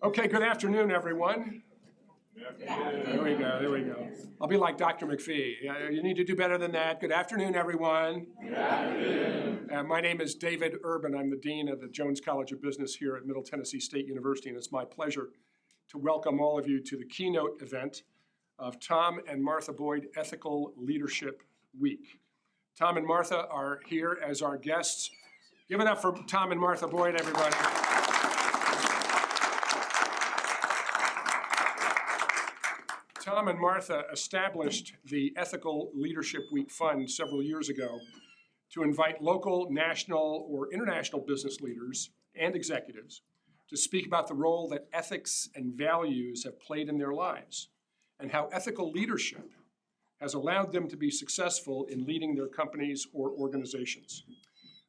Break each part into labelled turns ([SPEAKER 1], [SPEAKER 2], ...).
[SPEAKER 1] Okay, good afternoon, everyone. There we go, there we go. I'll be like Dr. McPhee. You need to do better than that. Good afternoon, everyone. Good afternoon. My name is David Urban. I'm the Dean of the Jones College of Business here at Middle Tennessee State University, and it's my pleasure to welcome all of you to the keynote event of Tom and Martha Boyd Ethical Leadership Week. Tom and Martha are here as our guests. Give it up for Tom and Martha Boyd, everybody. Tom and Martha established the Ethical Leadership Week Fund several years ago to invite local, national, or international business leaders and executives to speak about the role that ethics and values have played in their lives and how ethical leadership has allowed them to be successful in leading their companies or organizations.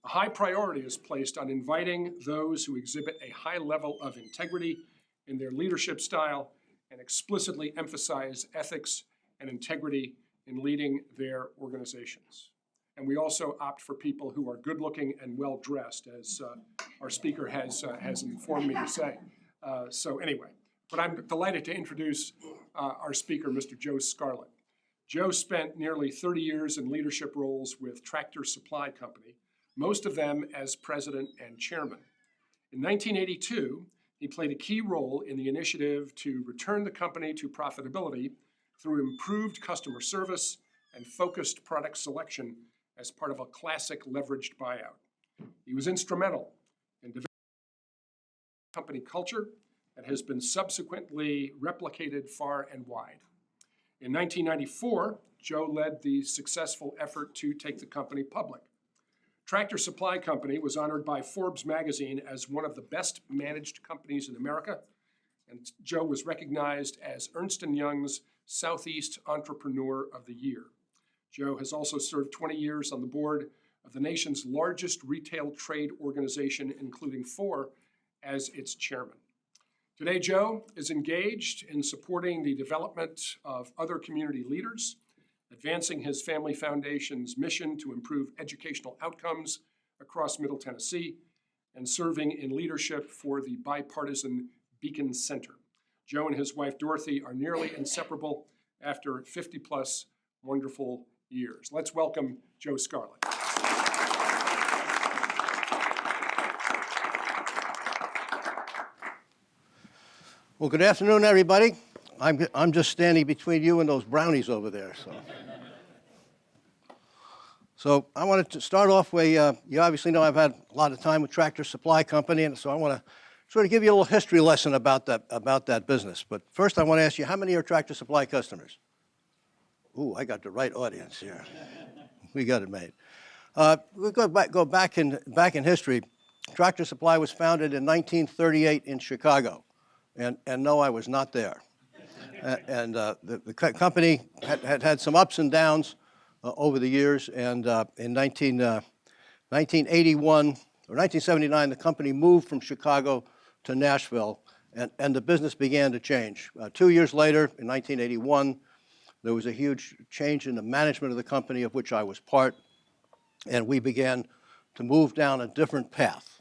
[SPEAKER 1] A high priority is placed on inviting those who exhibit a high level of integrity in their leadership style and explicitly emphasize ethics and integrity in leading their organizations. And we also opt for people who are good-looking and well-dressed, as our speaker has informed me to say. So anyway, but I'm delighted to introduce our speaker, Mr. Joe Scarlett. Joe spent nearly 30 years in leadership roles with Tractor Supply Company, most of them as president and chairman. In 1982, he played a key role in the initiative to return the company to profitability through improved customer service and focused product selection as part of a classic leveraged buyout. He was instrumental in developing a company culture that has been subsequently replicated far and wide. In 1994, Joe led the successful effort to take the company public. Tractor Supply Company was honored by Forbes magazine as one of the best managed companies in America, and Joe was recognized as Ernst & Young's Southeast Entrepreneur of the Year. Joe has also served 20 years on the board of the nation's largest retail trade organization, including 4 as its chairman. Today, Joe is engaged in supporting the development of other community leaders, advancing his family foundation's mission to improve educational outcomes across Middle Tennessee, and serving in leadership for the bipartisan Beacon Center. Joe and his wife Dorothy are nearly inseparable after 50-plus wonderful years. Let's welcome Joe Scarlett.
[SPEAKER 2] Well, good afternoon, everybody. I'm just standing between you and those brownies over there. So I wanted to start off where you obviously know I've had a lot of time with Tractor Supply Company, and so I want to sort of give you a little history lesson about that business. But first, I want to ask you, how many are Tractor Supply customers? Ooh, I got the right audience here. We got it made. We'll go back in history. Tractor Supply was founded in 1938 in Chicago, and no, I was not there. The company had some ups and downs over the years, and in 1981 or 1979, the company moved from Chicago to Nashville, and the business began to change. 2 years later, in 1981, there was a huge change in the management of the company, of which I was part, and we began to move down a different path.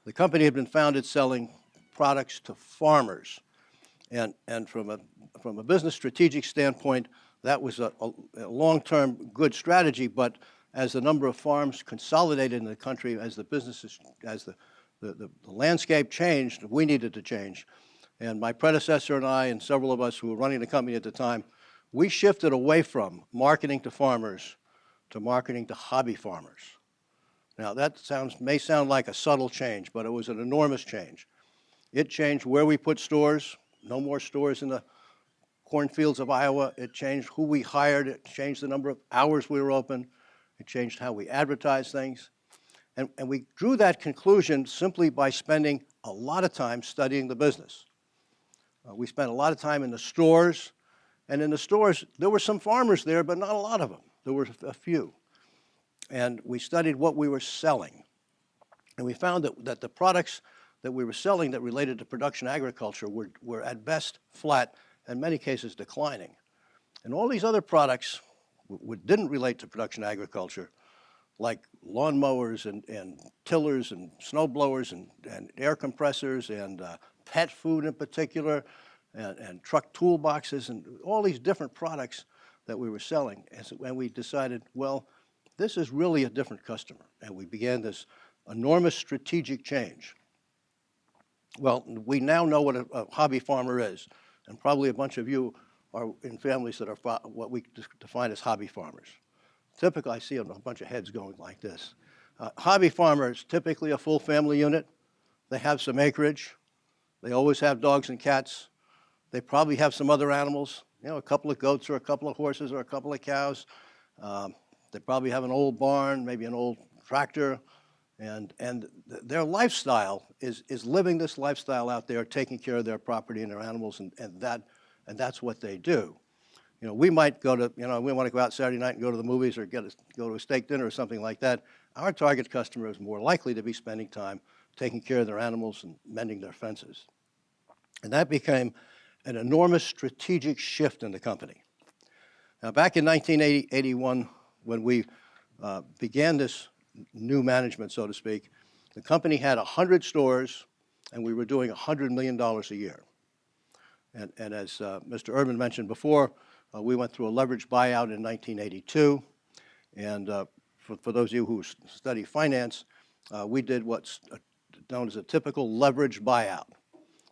[SPEAKER 2] The company had been founded selling products to farmers, and from a business strategic standpoint, that was a long-term good strategy, but as the number of farms consolidated in the country, as the landscape changed, we needed to change. And my predecessor and I, and several of us who were running the company at the time, we shifted away from marketing to farmers to marketing to hobby farmers. Now that may sound like a subtle change, but it was an enormous change. It changed where we put stores. No more stores in the cornfields of Iowa. It changed who we hired. It changed the number of hours we were open. It changed how we advertised things. And we drew that conclusion simply by spending a lot of time studying the business. We spent a lot of time in the stores. And in the stores, there were some farmers there, but not a lot of them. There were a few. And we studied what we were selling. And we found that the products that we were selling that related to production agriculture were at best flat, in many cases declining. And all these other products didn't relate to production agriculture, like lawnmowers and tillers and snow blowers and air compressors and pet food in particular, and truck toolboxes and all these different products that we were selling. And we decided, well, this is really a different customer. And we began this enormous strategic change. Well, we now know what a hobby farmer is, and probably a bunch of you are in families that are what we define as hobby farmers. Typically, I see a bunch of heads going like this. Hobby farmers, typically a full family unit. They have some acreage. They always have dogs and cats. They probably have some other animals, you know, a couple of goats or a couple of horses or a couple of cows. They probably have an old barn, maybe an old tractor. And their lifestyle is living this lifestyle out there, taking care of their property and their animals, and that's what they do. You know, we might go to, you know, we want to go out Saturday night and go to the movies or go to a steak dinner or something like that. Our target customer is more likely to be spending time taking care of their animals and mending their fences. And that became an enormous strategic shift in the company. Now, back in 1981, when we began this new management, so to speak, the company had 100 stores, and we were doing $100 million a year. And as Mr. Urban mentioned before, we went through a leveraged buyout in 1982. And for those of you who study finance, we did what's known as a typical leveraged buyout,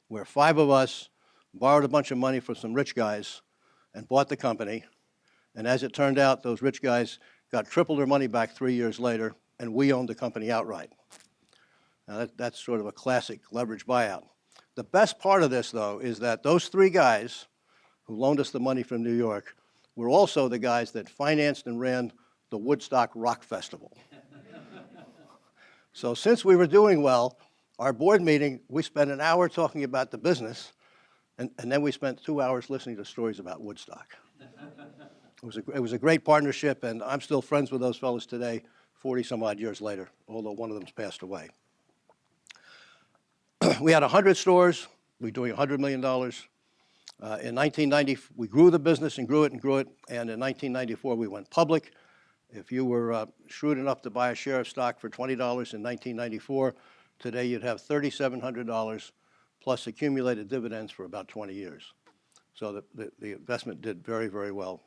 [SPEAKER 2] where 5 of us borrowed a bunch of money from some rich guys and bought the company. And as it turned out, those rich guys got triple their money back 3 years later, and we owned the company outright. Now that's sort of a classic leverage buyout. The best part of this, though, is that those 3 guys who loaned us the money from New York were also the guys that financed and ran the Woodstock Rock Festival. So since we were doing well, our board meeting, we spent an hour talking about the business, and then we spent 2 hours listening to stories about Woodstock. It was a great partnership, and I'm still friends with those fellows today, 40-some-odd years later, although one of them's passed away. We had 100 stores. We were doing $100 million. In 1990, we grew the business and grew it, and in 1994, we went public. If you were shrewd enough to buy a share of stock for $20 in 1994, today you'd have $3,700 plus accumulated dividends for about 20 years. So the investment did very, very well.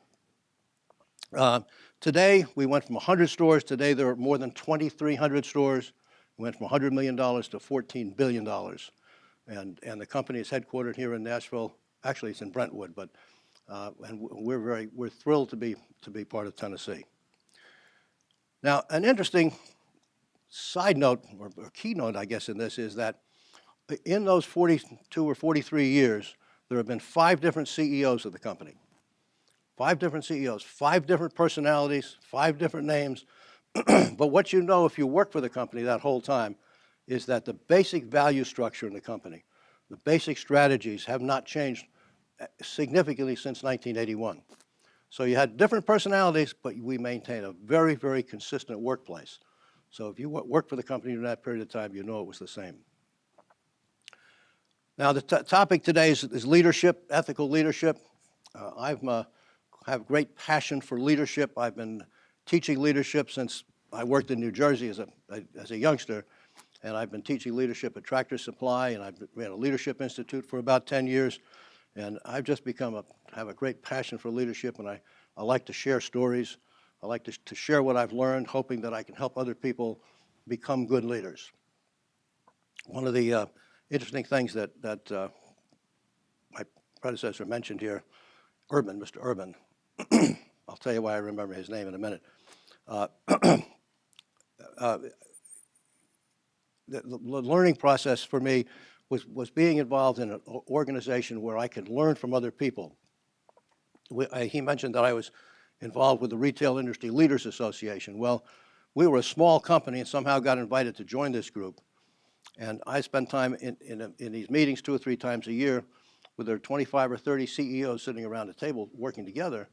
[SPEAKER 2] Today, we went from 100 stores. Today, there are more than 2,300 stores. We went from $100 million to $14 billion. And the company is headquartered here in Nashville. Actually, it's in Brentwood, but and we're thrilled to be part of Tennessee. Now, an interesting side note, or keynote, I guess, in this is that in those 42 or 43 years, there have been 5 different CEOs of the company. 5 different CEOs, 5 different personalities, 5 different names. But what you know if you work for the company that whole time is that the basic value structure in the company, the basic strategies have not changed significantly since 1981. So you had different personalities, but we maintain a very, very consistent workplace. So if you worked for the company during that period of time, you know it was the same. Now, the topic today is leadership, ethical leadership. I have great passion for leadership. I've been teaching leadership since I worked in New Jersey as a youngster, and I've been teaching leadership at Tractor Supply, and I've ran a leadership institute for about 10 years, and I've just have a great passion for leadership, and I like to share stories. I like to share what I've learned, hoping that I can help other people become good leaders. One of the interesting things that my predecessor mentioned here, Mr. Urban, I'll tell you why I remember his name in a minute. The learning process for me was being involved in an organization where I could learn from other people. He mentioned that I was involved with the Retail Industry Leaders Association. Well, we were a small company and somehow got invited to join this group. And I spent time in these meetings 2 or 3 times a year with their 25 or 30 CEOs sitting around a table working together.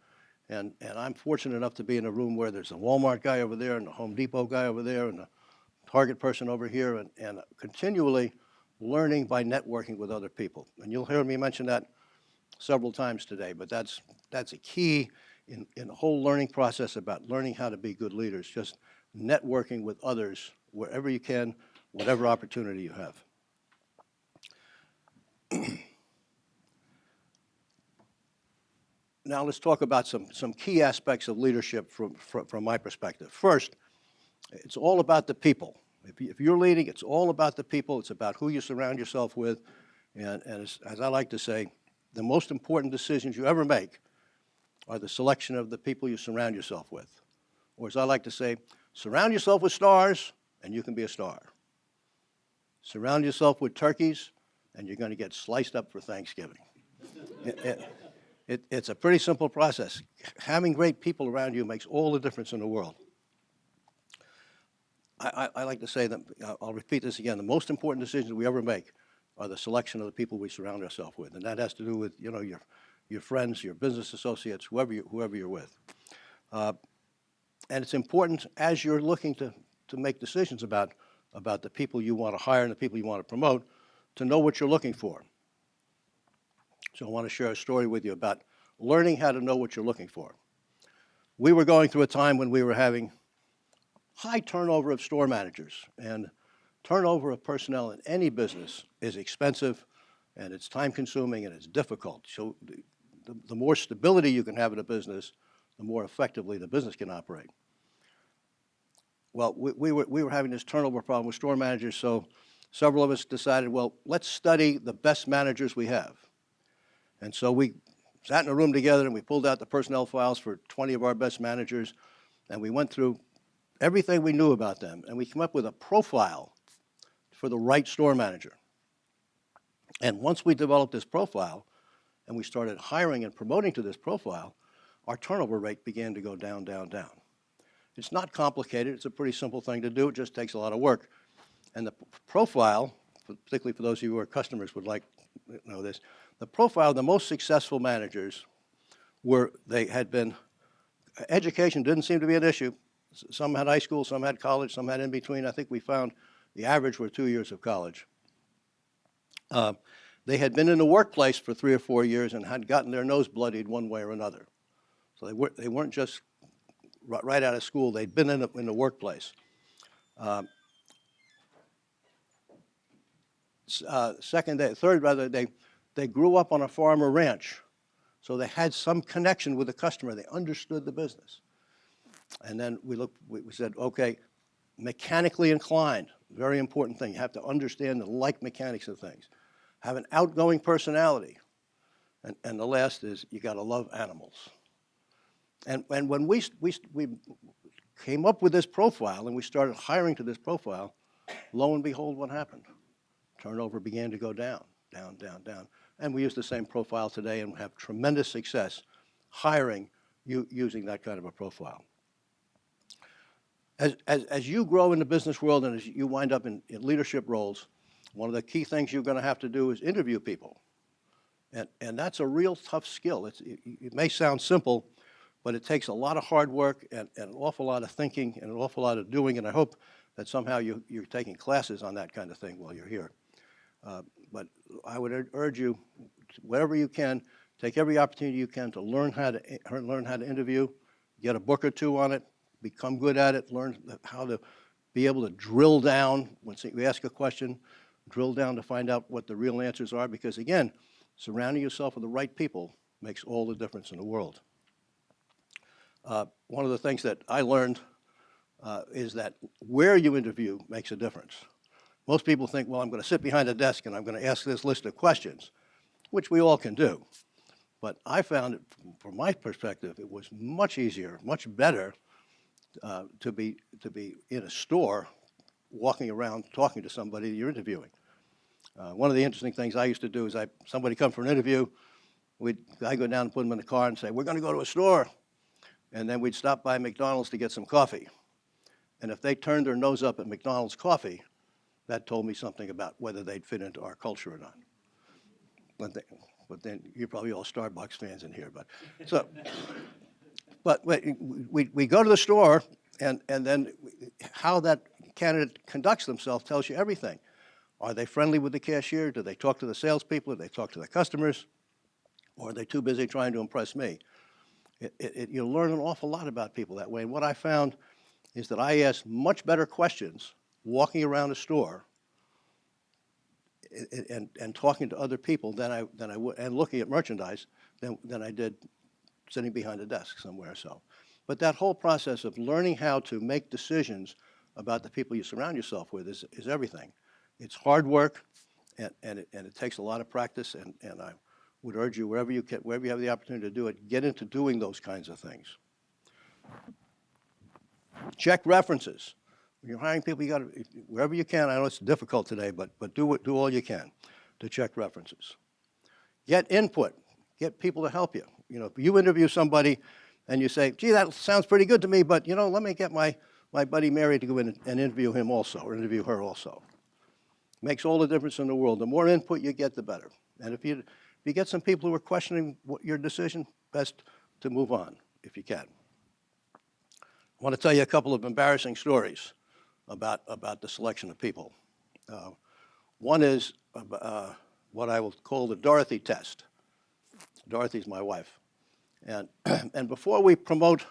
[SPEAKER 2] And I'm fortunate enough to be in a room where there's a Walmart guy over there and a Home Depot guy over there and a Target person over here, and continually learning by networking with other people. And you'll hear me mention that several times today, but that's a key in the whole learning process about learning how to be good leaders, just networking with others wherever you can, whatever opportunity you have. Now let's talk about some key aspects of leadership from my perspective. First, it's all about the people. If you're leading, it's all about the people. It's about who you surround yourself with. And as I like to say, the most important decisions you ever make are the selection of the people you surround yourself with. Or as I like to say, surround yourself with stars and you can be a star. Surround yourself with turkeys and you're going to get sliced up for Thanksgiving. It's a pretty simple process. Having great people around you makes all the difference in the world. I like to say that, I'll repeat this again, the most important decisions we ever make are the selection of the people we surround ourselves with. And that has to do with, your friends, your business associates, whoever you're with. And it's important as you're looking to make decisions about the people you want to hire and the people you want to promote, to know what you're looking for. So I want to share a story with you about learning how to know what you're looking for. We were going through a time when we were having high turnover of store managers, and turnover of personnel in any business is expensive, and it's time-consuming, and it's difficult. So the more stability you can have in a business, the more effectively the business can operate. Well, we were having this turnover problem with store managers, so several of us decided, well, let's study the best managers we have. And so we sat in a room together and we pulled out the personnel files for 20 of our best managers, and we went through everything we knew about them, and we came up with a profile for the right store manager. And once we developed this profile and we started hiring and promoting to this profile, our turnover rate began to go down, down, down. It's not complicated. It's a pretty simple thing to do. It just takes a lot of work. And the profile, particularly for those of you who are customers would like to know this, the profile of the most successful managers they had been, education didn't seem to be an issue. Some had high school, some had college, some had in between. I think we found the average were 2 years of college. They had been in the workplace for 3 or 4 years and had gotten their nose bloodied one way or another. So they weren't just right out of school. They'd been in the workplace. Third, they grew up on a farm or ranch. So they had some connection with the customer. They understood the business. And then we said, okay, mechanically inclined, very important thing. You have to understand the mechanics of things. Have an outgoing personality. And the last is you got to love animals. And when we came up with this profile and we started hiring to this profile, lo and behold, what happened? Turnover began to go down, down, down, down. And we use the same profile today and have tremendous success hiring using that kind of a profile. As you grow in the business world and as you wind up in leadership roles, one of the key things you're going to have to do is interview people. And that's a real tough skill. It may sound simple, but it takes a lot of hard work and an awful lot of thinking and an awful lot of doing, and I hope that somehow you're taking classes on that kind of thing while you're here. But I would urge you, wherever you can, take every opportunity you can to learn how to interview, get a book or two on it, become good at it, learn how to be able to drill down. When we ask a question, drill down to find out what the real answers are, because again, surrounding yourself with the right people makes all the difference in the world. One of the things that I learned is that where you interview makes a difference. Most people think, well, I'm going to sit behind a desk and I'm going to ask this list of questions, which we all can do. But I found, from my perspective, it was much easier, much better to be in a store, walking around, talking to somebody that you're interviewing. One of the interesting things I used to do is somebody come for an interview, I'd go down and put them in the car and say, we're going to go to a store. And then we'd stop by McDonald's to get some coffee. And if they turned their nose up at McDonald's coffee, that told me something about whether they'd fit into our culture or not. But then you're probably all Starbucks fans in here. But we go to the store, and then how that candidate conducts themselves tells you everything. Are they friendly with the cashier? Do they talk to the salespeople? Do they talk to the customers? Or are they too busy trying to impress me? You'll learn an awful lot about people that way. And what I found is that I ask much better questions walking around a store and talking to other people than I would, and looking at merchandise than I did sitting behind a desk somewhere. So, but that whole process of learning how to make decisions about the people you surround yourself with is everything. It's hard work, and it takes a lot of practice, and I would urge you, wherever you have the opportunity to do it, get into doing those kinds of things. Check references. When you're hiring people, you got to, wherever you can, I know it's difficult today, but do all you can to check references. Get input. Get people to help you. You know, if you interview somebody and you say, gee, that sounds pretty good to me, but, you know, let me get my buddy Mary to go in and interview him also, or interview her also. Makes all the difference in the world. The more input you get, the better. And if you get some people who are questioning your decision, best to move on, if you can. I want to tell you a couple of embarrassing stories about the selection of people. One is what I will call the Dorothy test. Dorothy's my wife. And, and before we promote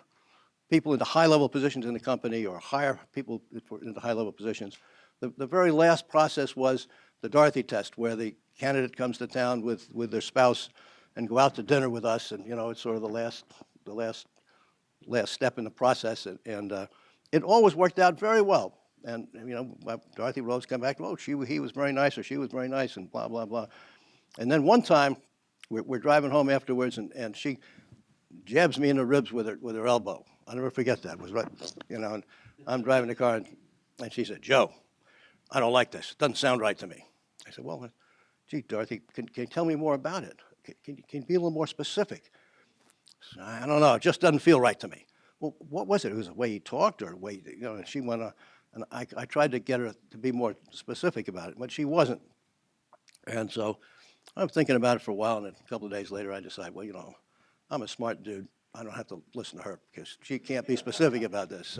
[SPEAKER 2] people into high-level positions in the company or hire people into high-level positions, the very last process was the Dorothy test, where the candidate comes to town with their spouse and go out to dinner with us, and, you know, it's sort of the last step in the process, and it always worked out very well. And, you know, Dorothy would always come back, oh, he was very nice, or she was very nice, and blah, blah, blah. And then one time, we're driving home afterwards, and she jabs me in the ribs with her elbow. I'll never forget that. It was right, you know, and I'm driving the car, and she said, Joe, I don't like this. It doesn't sound right to me. I said, well, gee, Dorothy, can you tell me more about it? Can you be a little more specific? Said, I don't know. It just doesn't feel right to me. Well, what was it? It was the way he talked, or the way, you know, and she went on. And I tried to get her to be more specific about it, but she wasn't. And so I'm thinking about it for a while, and a couple of days later, I decide, well, you know, I'm a smart dude. I don't have to listen to her because she can't be specific about this.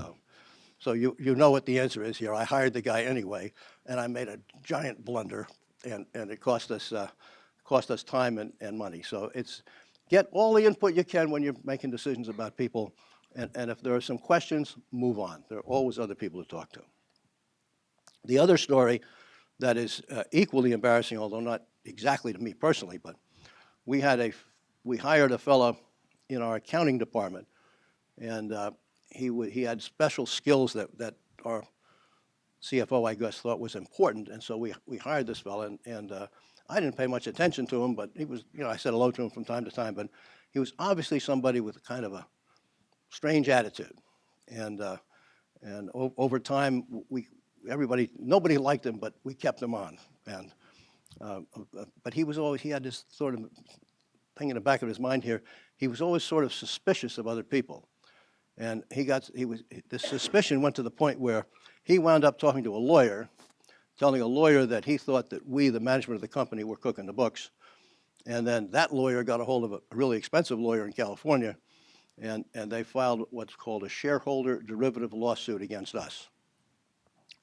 [SPEAKER 2] So you know what the answer is here. I hired the guy anyway, and I made a giant blunder, and it cost us time and money. So it's get all the input you can when you're making decisions about people, and if there are some questions, move on. There are always other people to talk to. The other story that is equally embarrassing, although not exactly to me personally, but we hired a fellow in our accounting department, and he had special skills that our CFO, I guess, thought was important, and so we hired this fellow, and I didn't pay much attention to him, but he was, you know, I said hello to him from time to time, but he was obviously somebody with kind of a strange attitude, and over time, nobody liked him, but we kept him on, and but he had this sort of thing in the back of his mind here. He was always sort of suspicious of other people, and this suspicion went to the point where he wound up talking to a lawyer, telling a lawyer that he thought that we, the management of the company, were cooking the books, and then that lawyer got a hold of a really expensive lawyer in California, and they filed what's called a shareholder derivative lawsuit against us.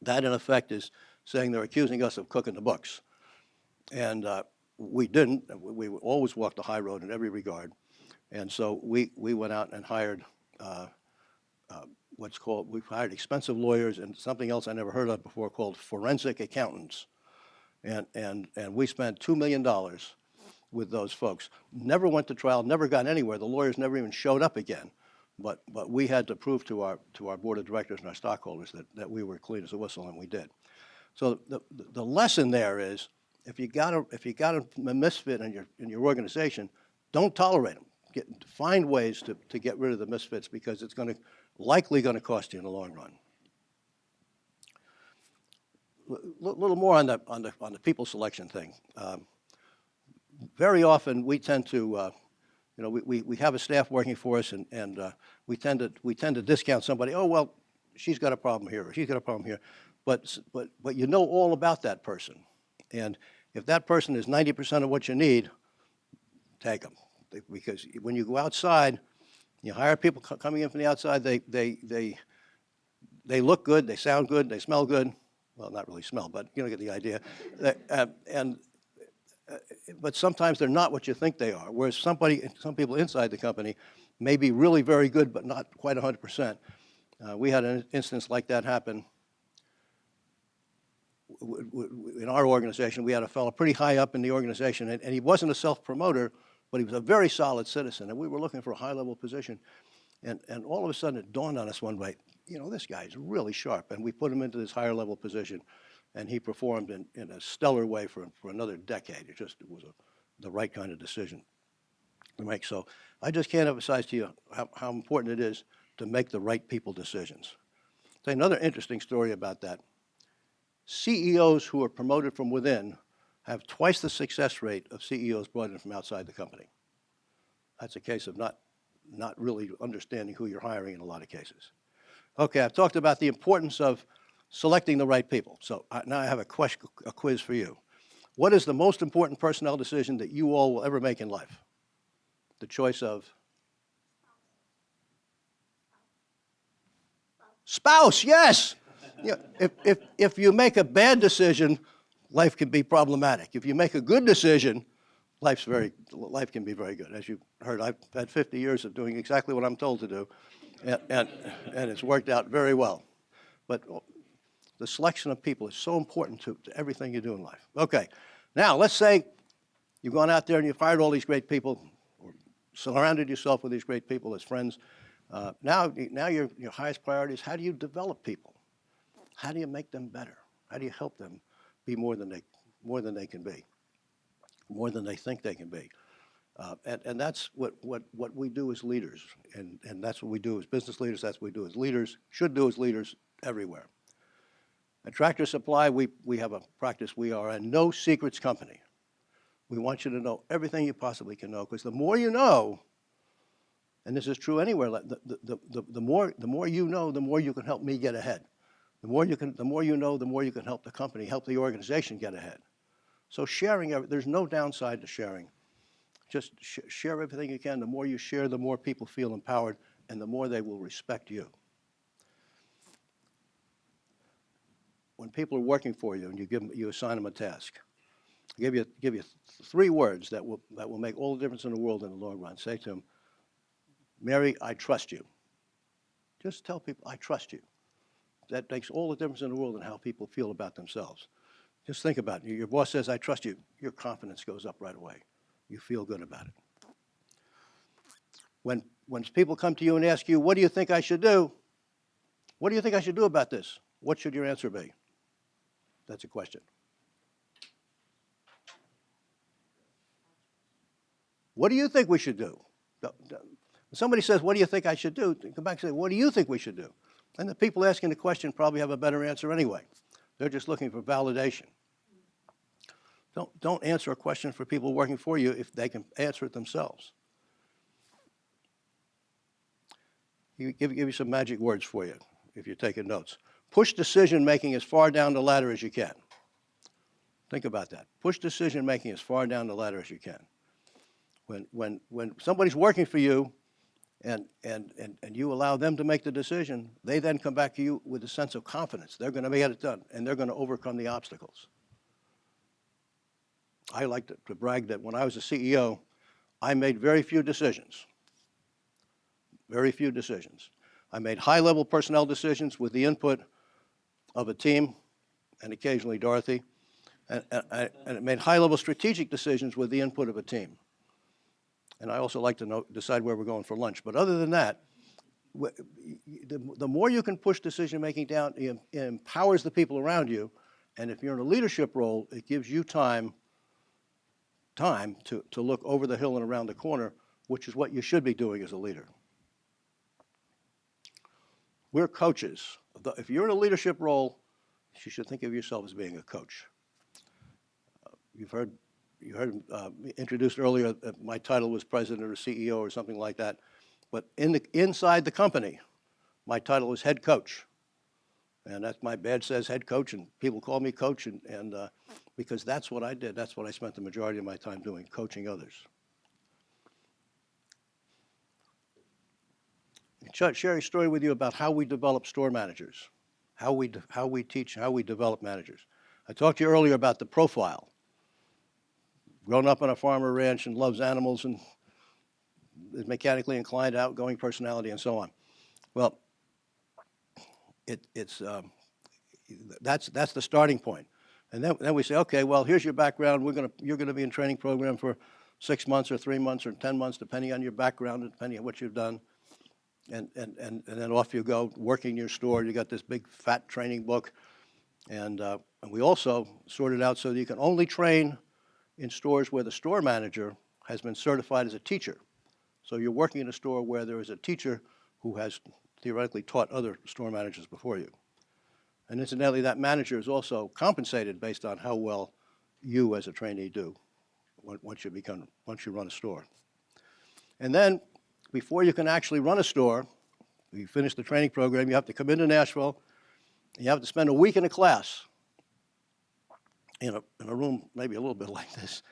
[SPEAKER 2] That, in effect, is saying they're accusing us of cooking the books. And we didn't. We always walked the high road in every regard. And so we went out and hired we hired expensive lawyers and something else I never heard of before called forensic accountants. And we spent $2 million with those folks. Never went to trial, never got anywhere. The lawyers never even showed up again. But we had to prove to our board of directors and our stockholders that we were clean as a whistle, and we did. So the lesson there is, if you got a misfit in your organization, don't tolerate them. Find ways to get rid of the misfits, because it's likely going to cost you in the long run. Little more on the people selection thing. Very often we tend to, we have a staff working for us, and we tend to discount somebody. Oh, well, she's got a problem here, or he's got a problem here, but you know all about that person, and if that person is 90% of what you need, take them, because when you go outside, you hire people coming in from the outside. They look good, they sound good, they smell good. Well, not really smell, but you get the idea. But sometimes they're not what you think they are. Whereas some people inside the company may be really very good, but not quite 100%. We had an instance like that happen in our organization. We had a fellow pretty high up in the organization, and he wasn't a self-promoter, but he was a very solid citizen, and we were looking for a high-level position. And all of a sudden, it dawned on us one way, you know, this guy's really sharp, and we put him into this higher-level position, and he performed in a stellar way for another decade. It was the right kind of decision to make. So I just can't emphasize to you how important it is to make the right people decisions. I'll tell you another interesting story about that. CEOs who are promoted from within have twice the success rate of CEOs brought in from outside the company. That's a case of not really understanding who you're hiring in a lot of cases. Okay, I've talked about the importance of selecting the right people. So now I have a quiz for you. What is the most important personnel decision that you all will ever make in life? The choice of spouse, yes. Yeah, if you make a bad decision, life can be problematic. If you make a good decision, life can be very good. As you heard, I've had 50 years of doing exactly what I'm told to do, and it's worked out very well. But the selection of people is so important to everything you do in life. Okay, now let's say you've gone out there and you've hired all these great people, or surrounded yourself with these great people as friends. Now your highest priority is how do you develop people? How do you make them better? How do you help them be more than they can be, more than they think they can be? And that's what we do as leaders, and that's what we do as business leaders. That's what we do as leaders, should do as leaders everywhere. At Tractor Supply, we have a practice. We are a no secrets company. We want you to know everything you possibly can know, because the more you know, and this is true anywhere, the more you know, the more you can help me get ahead. The more you know, the more you can help the company, help the organization get ahead. So sharing, there's no downside to sharing. Just share everything you can. The more you share, the more people feel empowered, and the more they will respect you. When people are working for you and you assign them a task, give you 3 words that will make all the difference in the world in the long run. Say to them, Mary, I trust you. Just tell people, I trust you. That makes all the difference in the world in how people feel about themselves. Just think about it. Your boss says, I trust you. Your confidence goes up right away. You feel good about it. When people come to you and ask you, what do you think I should do? What do you think I should do about this? What should your answer be? That's a question. What do you think we should do? When somebody says, what do you think I should do? Come back and say, what do you think we should do? And the people asking the question probably have a better answer anyway. They're just looking for validation. Don't answer a question for people working for you if they can answer it themselves. Give you some magic words for you if you're taking notes. Push decision-making as far down the ladder as you can. Think about that. Push decision-making as far down the ladder as you can. When somebody's working for you and you allow them to make the decision, they then come back to you with a sense of confidence. They're going to get it done, and they're going to overcome the obstacles. I like to brag that when I was a CEO, I made very few decisions. Very few decisions. I made high-level personnel decisions with the input of a team, and occasionally Dorothy, and I made high-level strategic decisions with the input of a team. And I also like to decide where we're going for lunch. But other than that, the more you can push decision-making down, it empowers the people around you. And if you're in a leadership role, it gives you time to look over the hill and around the corner, which is what you should be doing as a leader. We're coaches. If you're in a leadership role, you should think of yourself as being a coach. You heard introduced earlier that my title was president or CEO or something like that. But inside the company, my title is head coach. And that's my badge says head coach, and people call me coach, and because that's what I did. That's what I spent the majority of my time doing, coaching others. Share a story with you about how we develop store managers, how we teach, how we develop managers. I talked to you earlier about the profile. Grown up on a farmer ranch and loves animals and is mechanically inclined, outgoing personality, and so on. Well, that's the starting point. And then we say, okay, well, here's your background. You're gonna be in training program for 6 months or 3 months or 10 months, depending on your background and depending on what you've done. And then off you go, working your store. You got this big fat training book. And we also sorted out so that you can only train in stores where the store manager has been certified as a teacher. So you're working in a store where there is a teacher who has theoretically taught other store managers before you. And incidentally, that manager is also compensated based on how well you as a trainee do once you run a store. And then before you can actually run a store, you finish the training program, you have to come into Nashville, and you have to spend a week in a class in a room maybe a little bit like this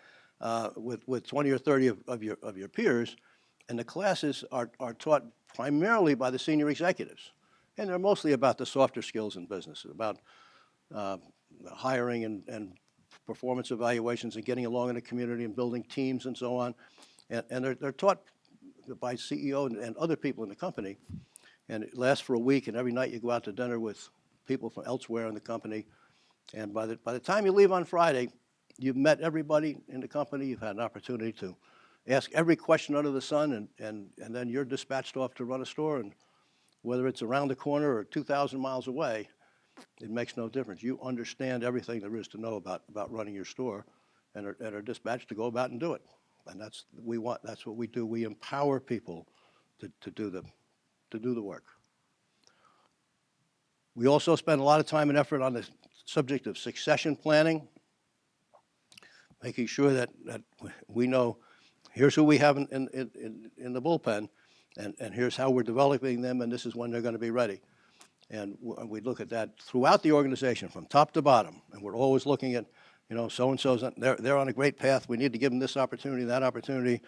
[SPEAKER 2] with 20 or 30 of your peers. And the classes are taught primarily by the senior executives. And they're mostly about the softer skills in business, about hiring and performance evaluations and getting along in the community and building teams and so on. And they're taught by CEO and other people in the company. And it lasts for a week, and every night you go out to dinner with people from elsewhere in the company. And by the time you leave on Friday, you've met everybody in the company. You've had an opportunity to ask every question under the sun, and then you're dispatched off to run a store. And whether it's around the corner or 2,000 miles away, it makes no difference. You understand everything there is to know about running your store, and are dispatched to go about and do it. And that's what we do. We empower people to do the work. We also spend a lot of time and effort on the subject of succession planning, making sure that we know here's who we have in the bullpen, and here's how we're developing them, and this is when they're going to be ready. And we look at that throughout the organization from top to bottom, and we're always looking at, so-and-so's, they're on a great path. We need to give them this opportunity, that opportunity.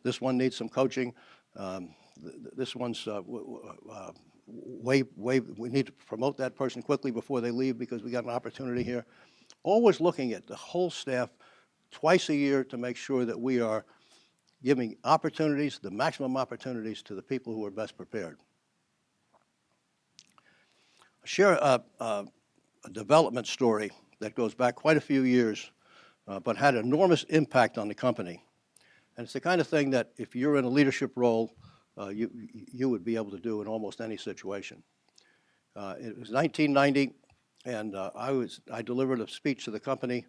[SPEAKER 2] This one needs some coaching. This one's we need to promote that person quickly before they leave because we got an opportunity here. Always looking at the whole staff twice a year to make sure that we are giving opportunities, the maximum opportunities, to the people who are best prepared. I share a development story that goes back quite a few years, but had enormous impact on the company. And it's the kind of thing that if you're in a leadership role, you would be able to do in almost any situation. It was 1990, and I delivered a speech to the company,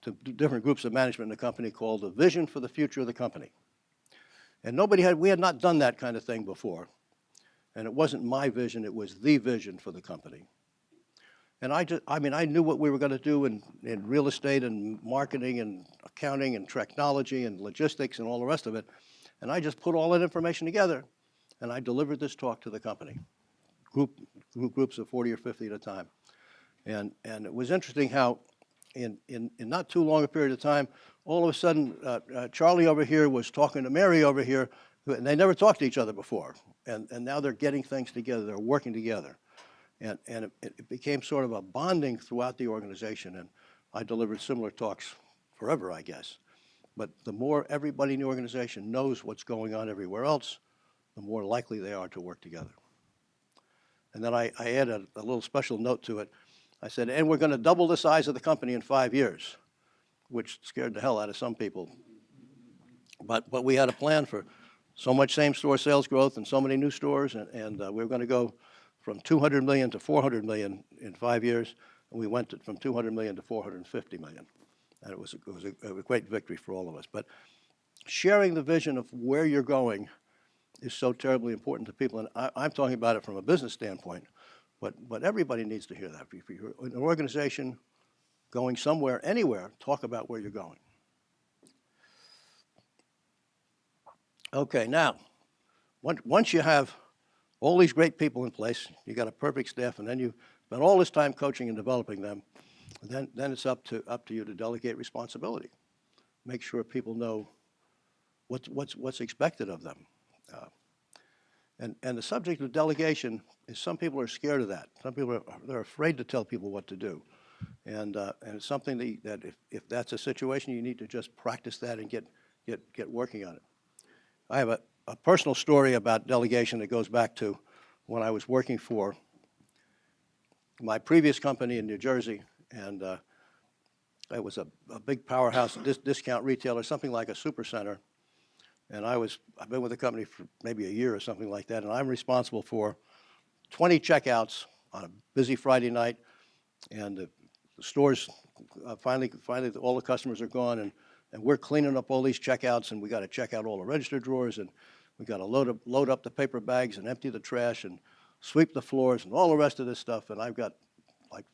[SPEAKER 2] to different groups of management in the company, called "The Vision for the Future of the Company." And we had not done that kind of thing before. And it wasn't my vision, it was the vision for the company. And I knew what we were going to do in real estate and marketing and accounting and technology and logistics and all the rest of it. And I just put all that information together, and I delivered this talk to the company, groups of 40 or 50 at a time. And it was interesting how in not too long a period of time, all of a sudden, Charlie over here was talking to Mary over here, and they never talked to each other before. And now they're getting things together, they're working together. And it became sort of a bonding throughout the organization, and I delivered similar talks forever, I guess. But the more everybody in the organization knows what's going on everywhere else, the more likely they are to work together. And then I added a little special note to it. I said, and we're going to double the size of the company in 5 years, which scared the hell out of some people. But we had a plan for so much same-store sales growth and so many new stores, and we were going to go from 200 million to 400 million in 5 years, and we went from 200 million to 450 million. And it was a great victory for all of us. But sharing the vision of where you're going is so terribly important to people. And I'm talking about it from a business standpoint, but everybody needs to hear that. If you're an organization going somewhere, anywhere, talk about where you're going. Okay, now, once you have all these great people in place, you got a perfect staff, and then you spend all this time coaching and developing them, then it's up to you to delegate responsibility. Make sure people know what's expected of them. And the subject of delegation is, some people are scared of that. Some people they're afraid to tell people what to do. And it's something that if that's a situation, you need to just practice that and get working on it. I have a personal story about delegation that goes back to when I was working for my previous company in New Jersey, and it was a big powerhouse discount retailer, something like a supercenter. And I've been with the company for maybe a year or something like that, and I'm responsible for 20 checkouts on a busy Friday night, and the stores finally all the customers are gone, and we're cleaning up all these checkouts, and we got to check out all the register drawers, and we got to load up the paper bags and empty the trash and sweep the floors and all the rest of this stuff. And I've got like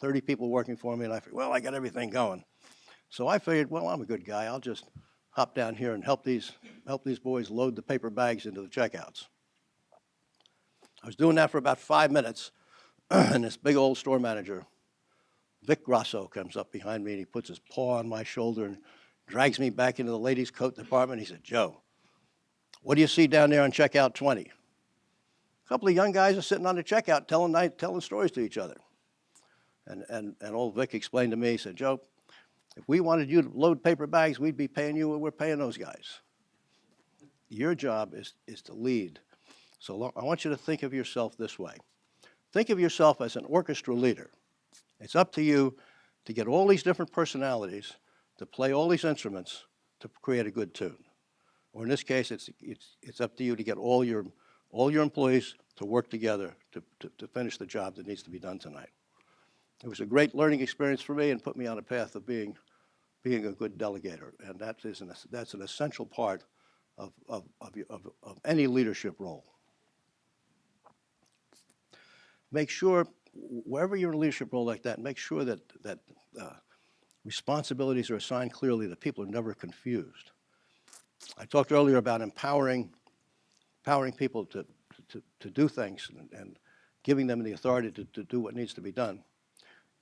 [SPEAKER 2] 30 people working for me, and I figured, well, I got everything going. So I figured, well, I'm a good guy. I'll just hop down here and help these boys load the paper bags into the checkouts. I was doing that for about 5 minutes, and this big old store manager, Vic Grosso, comes up behind me, and he puts his paw on my shoulder and drags me back into the ladies' coat department. He said, Joe, what do you see down there on checkout 20? A couple of young guys are sitting on the checkout telling stories to each other. And old Vic explained to me, he said, Joe, if we wanted you to load paper bags, we'd be paying you what we're paying those guys. Your job is to lead. So I want you to think of yourself this way. Think of yourself as an orchestra leader. It's up to you to get all these different personalities to play all these instruments to create a good tune. Or in this case, it's up to you to get all your employees to work together to finish the job that needs to be done tonight. It was a great learning experience for me and put me on a path of being a good delegator, and that's an essential part of any leadership role. Make sure, wherever you're in a leadership role like that, make sure that responsibilities are assigned clearly, that people are never confused. I talked earlier about empowering people to do things and giving them the authority to do what needs to be done.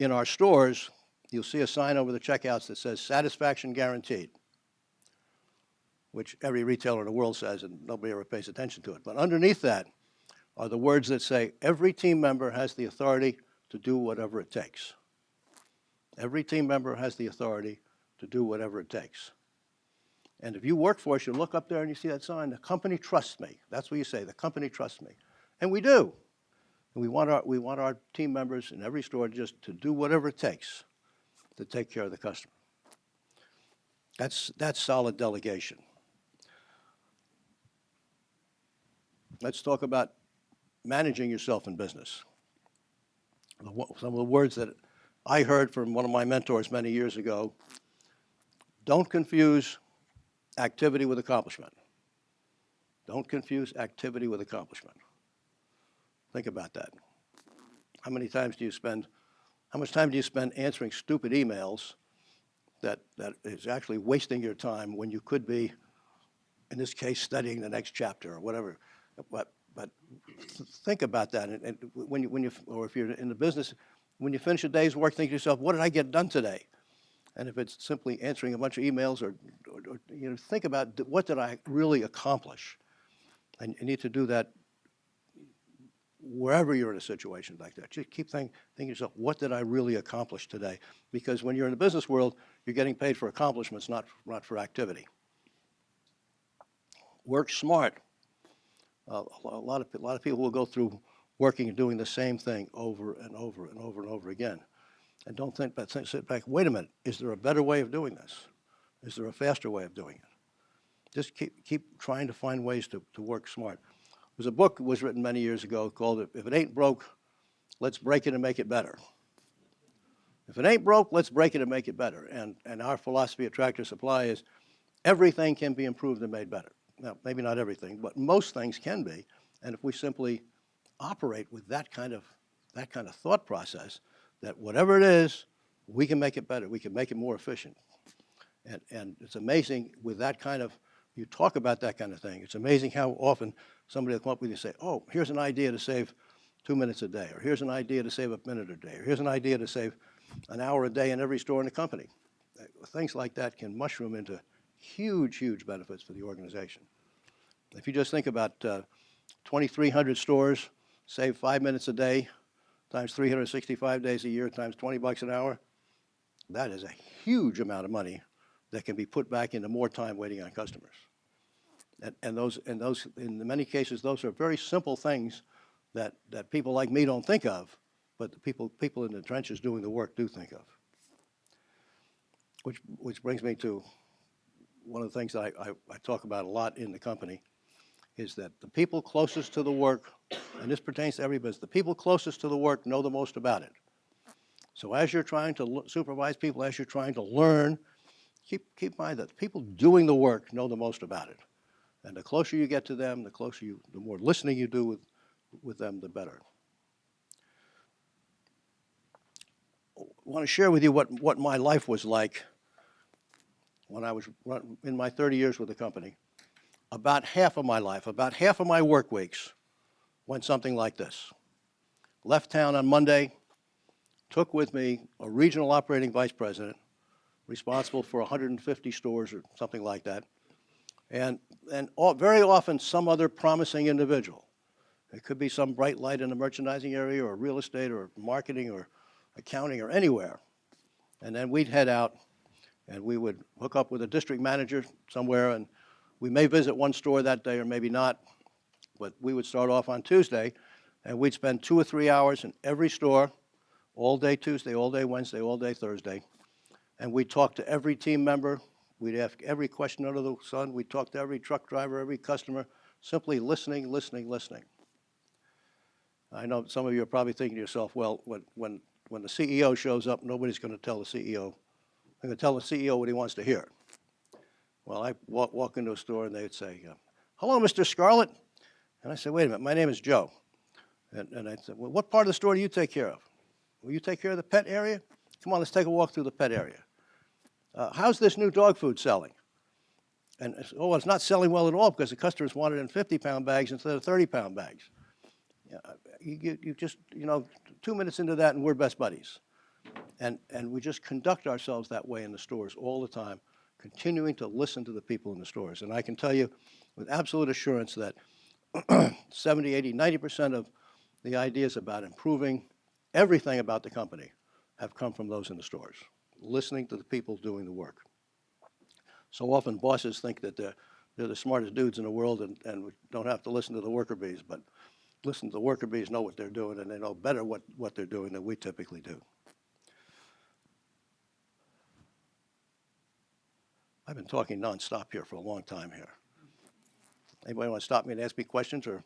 [SPEAKER 2] In our stores, you'll see a sign over the checkouts that says satisfaction guaranteed, which every retailer in the world says, and nobody ever pays attention to it. But underneath that are the words that say every team member has the authority to do whatever it takes. Every team member has the authority to do whatever it takes. And if you work for us, you look up there and you see that sign, the company trusts me. That's what you say, the company trusts me. And we do. And we want our team members in every store just to do whatever it takes to take care of the customer. That's solid delegation. Let's talk about managing yourself in business. Some of the words that I heard from one of my mentors many years ago: don't confuse activity with accomplishment. Don't confuse activity with accomplishment. Think about that. How much time do you spend answering stupid emails that is actually wasting your time when you could be, in this case, studying the next chapter or whatever? But think about that. And or if you're in the business, when you finish a day's work, think to yourself, what did I get done today? And if it's simply answering a bunch of emails or think about what did I really accomplish? And you need to do that wherever you're in a situation like that. Just keep thinking to yourself, what did I really accomplish today? Because when you're in the business world, you're getting paid for accomplishments, not for activity. Work smart. A lot of people will go through working and doing the same thing over and over and over and over again. And don't sit back, wait a minute, is there a better way of doing this? Is there a faster way of doing it? Just keep trying to find ways to work smart. There's a book that was written many years ago called If It Ain't Broke, Let's Break It and Make It Better. If it ain't broke, let's break it and make it better. And our philosophy at Tractor Supply is everything can be improved and made better. Now, maybe not everything, but most things can be. And if we simply operate with that kind of thought process, that whatever it is, we can make it better. We can make it more efficient. And it's amazing with that kind of, you talk about that kind of thing, it's amazing how often somebody will come up with you and say, oh, here's an idea to save 2 minutes a day, or here's an idea to save a minute a day, or here's an idea to save an hour a day in every store in the company. Things like that can mushroom into huge, huge benefits for the organization. If you just think about 2,300 stores, save 5 minutes a day, times 365 days a year, times $20 an hour, that is a huge amount of money that can be put back into more time waiting on customers. And those, in many cases, those are very simple things that people like me don't think of, but the people in the trenches doing the work do think of. Which brings me to one of the things that I talk about a lot in the company, is that the people closest to the work, and this pertains to every business, the people closest to the work know the most about it. So as you're trying to supervise people, as you're trying to learn, keep in mind that the people doing the work know the most about it. And the closer you get to them, the more listening you do with them, the better. I want to share with you what my life was like when I was in my 30 years with the company. About half of my life, about half of my work weeks went something like this. Left town on Monday, took with me a regional operating vice president responsible for 150 stores or something like that, and very often some other promising individual. It could be some bright light in the merchandising area or real estate or marketing or accounting or anywhere. And then we'd head out and we would hook up with a district manager somewhere, and we may visit one store that day or maybe not, but we would start off on Tuesday and we'd spend 2 or 3 hours in every store, all day Tuesday, all day Wednesday, all day Thursday, and we'd talk to every team member. We'd ask every question under the sun. We'd talk to every truck driver, every customer, simply listening, listening, listening. I know some of you are probably thinking to yourself, well, when the CEO shows up, nobody's going to tell the CEO. They're going to tell the CEO what he wants to hear. Well, I walk into a store and they'd say, hello, Mr. Scarlett. And I said, wait a minute, my name is Joe. And I said, well, what part of the store do you take care of? Will you take care of the pet area? Come on, let's take a walk through the pet area. How's this new dog food selling? And I said, oh, it's not selling well at all because the customers want it in 50-pound bags instead of 30-pound bags. You just, 2 minutes into that and we're best buddies. And we just conduct ourselves that way in the stores all the time, continuing to listen to the people in the stores. And I can tell you with absolute assurance that 70, 80, 90% of the ideas about improving everything about the company have come from those in the stores, listening to the people doing the work. So often bosses think that they're the smartest dudes in the world and don't have to listen to the worker bees, but listen, the worker bees know what they're doing and they know better what they're doing than we typically do. I've been talking nonstop here for a long time here. Anybody want to stop me and ask me questions, or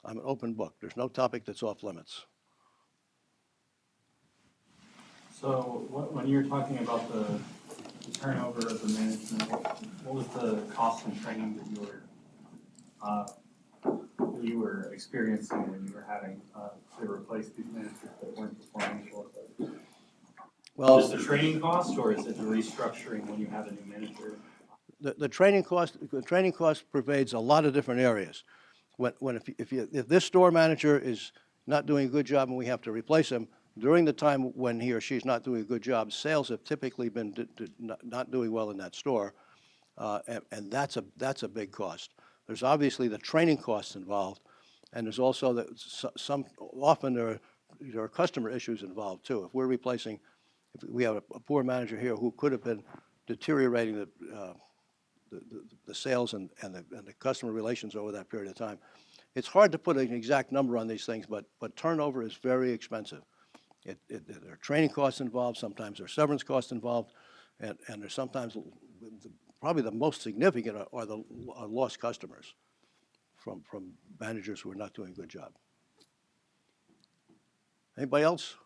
[SPEAKER 2] I'm an open book. There's no topic that's off limits.
[SPEAKER 3] So when you were talking about the turnover of the management, what was the cost and training that you were experiencing when you were having to replace these managers that weren't performing well?
[SPEAKER 2] Well,
[SPEAKER 3] is it the training cost, or is it the restructuring when you have a new manager?
[SPEAKER 2] The training cost pervades a lot of different areas. If this store manager is not doing a good job and we have to replace him, during the time when he or she is not doing a good job, sales have typically been not doing well in that store, and that's a big cost. There's obviously the training costs involved, and there's also often there are customer issues involved too. If we have a poor manager here who could have been deteriorating the sales and the customer relations over that period of time. It's hard to put an exact number on these things, but turnover is very expensive. There are training costs involved, sometimes there are severance costs involved, and there's sometimes, probably the most significant are lost customers from managers who are not doing a good job. Anybody else?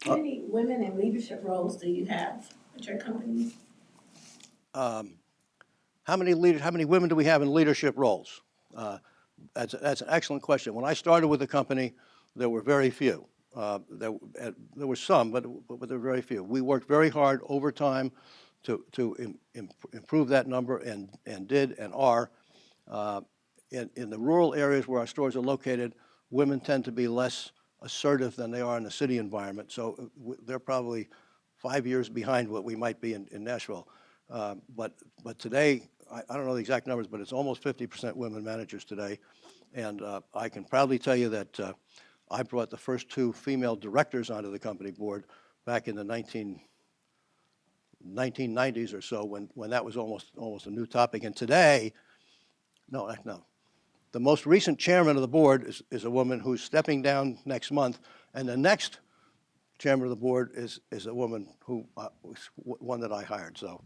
[SPEAKER 4] How many women in leadership roles do you have at your company?
[SPEAKER 2] How many women do we have in leadership roles? That's an excellent question. When I started with the company, there were very few. There were some, but there were very few. We worked very hard over time to improve that number, and did and are. In the rural areas where our stores are located, women tend to be less assertive than they are in the city environment. So they're probably 5 years behind what we might be in Nashville. But today, I don't know the exact numbers, but it's almost 50% women managers today. And I can proudly tell you that I brought the first 2 female directors onto the company board back in the 1990s or so, when that was almost a new topic. And today, no. The most recent chairman of the board is a woman who's stepping down next month, and the next chairman of the board is a woman who was one that I hired. So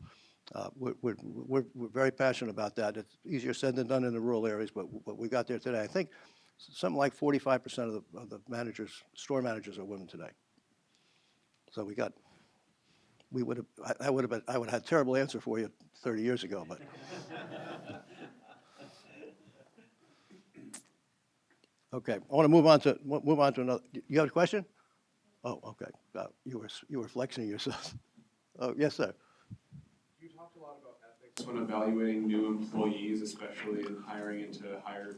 [SPEAKER 2] we're very passionate about that. It's easier said than done in the rural areas, but we got there today. I think something like 45% of the managers, store managers, are women today. So I would have had a terrible answer for you 30 years ago, but. Okay, I want to move on to another. You have a question? Oh, okay. You were flexing yourself. Oh, yes, sir.
[SPEAKER 5] You talked a lot about ethics when evaluating new employees, especially in hiring into higher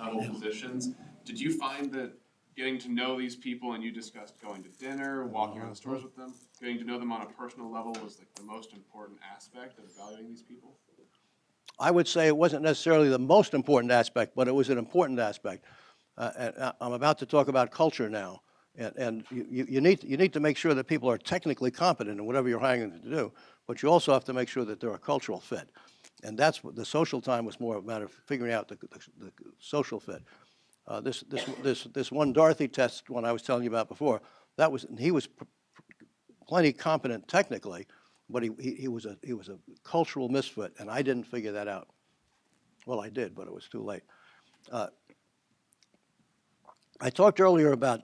[SPEAKER 5] level positions. Did you find that getting to know these people, and you discussed going to dinner, walking around the stores with them, getting to know them on a personal level was like the most important aspect of evaluating these people?
[SPEAKER 2] I would say it wasn't necessarily the most important aspect, but it was an important aspect. And I'm about to talk about culture now, and you need to make sure that people are technically competent in whatever you're hiring them to do, but you also have to make sure that they're a cultural fit. And that's what the social time was more a matter of figuring out the social fit. This one Dorothy test one I was telling you about before, he was plenty competent technically, but he was a cultural misfit, and I didn't figure that out. Well, I did, but it was too late. I talked earlier about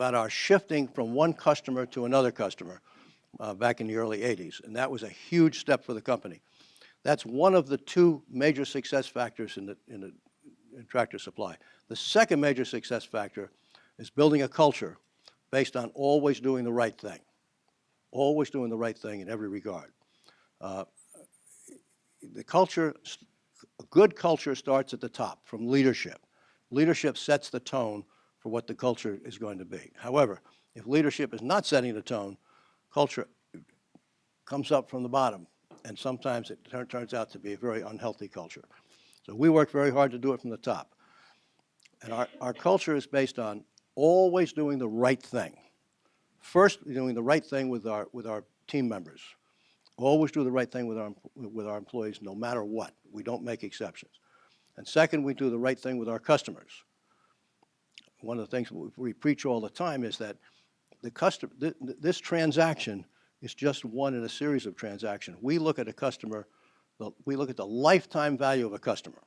[SPEAKER 2] our shifting from one customer to another customer back in the early 80s, and that was a huge step for the company. That's one of the two major success factors in Tractor Supply. The second major success factor is building a culture based on always doing the right thing, always doing the right thing in every regard. A good culture starts at the top, from leadership. Leadership sets the tone for what the culture is going to be. However, if leadership is not setting the tone, culture comes up from the bottom, and sometimes it turns out to be a very unhealthy culture. So we work very hard to do it from the top. And our culture is based on always doing the right thing. First, doing the right thing with our team members. Always do the right thing with our employees, no matter what. We don't make exceptions. And second, we do the right thing with our customers. One of the things we preach all the time is that this transaction is just one in a series of transactions. We look at a customer, we look at the lifetime value of a customer,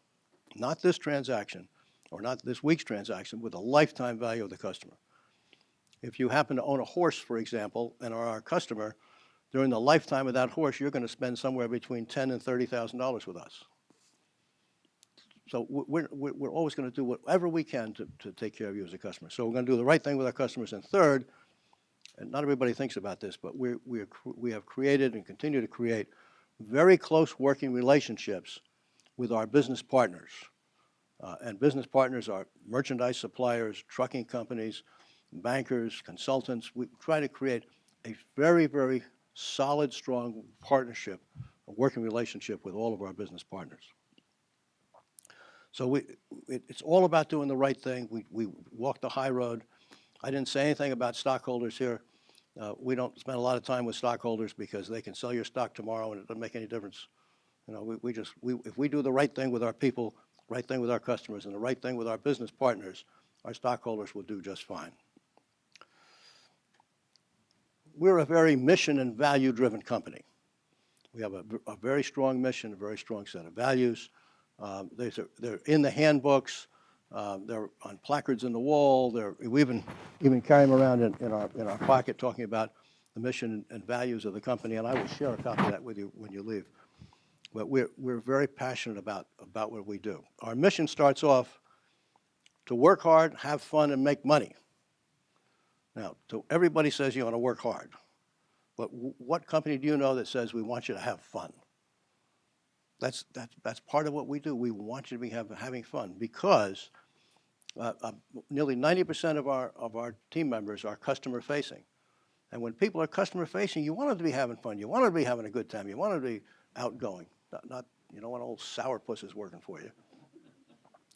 [SPEAKER 2] not this transaction or not this week's transaction, but the lifetime value of the customer. If you happen to own a horse, for example, and are our customer, during the lifetime of that horse, you're going to spend somewhere between $10,000 and $30,000 with us. So we're always going to do whatever we can to take care of you as a customer. So we're going to do the right thing with our customers. And third, and not everybody thinks about this, but we have created and continue to create very close working relationships with our business partners. And business partners are merchandise suppliers, trucking companies, bankers, consultants. We try to create a very, very solid, strong partnership, a working relationship with all of our business partners. So it's all about doing the right thing. We walk the high road. I didn't say anything about stockholders here. We don't spend a lot of time with stockholders because they can sell your stock tomorrow and it doesn't make any difference. You know, if we do the right thing with our people, right thing with our customers, and the right thing with our business partners, our stockholders will do just fine. We're a very mission and value-driven company. We have a very strong mission, a very strong set of values. They're in the handbooks. They're on placards in the wall. We even carry them around in our pocket, talking about the mission and values of the company. And I will share a copy of that with you when you leave. But we're very passionate about what we do. Our mission starts off to work hard, have fun, and make money. Now, everybody says you want to work hard, but what company do you know that says we want you to have fun? That's part of what we do. We want you to be having fun because nearly 90% of our team members are customer facing, and when people are customer facing, you want them to be having fun. You want them to be having a good time. You want them to be outgoing. Not you don't want old sourpusses working for you.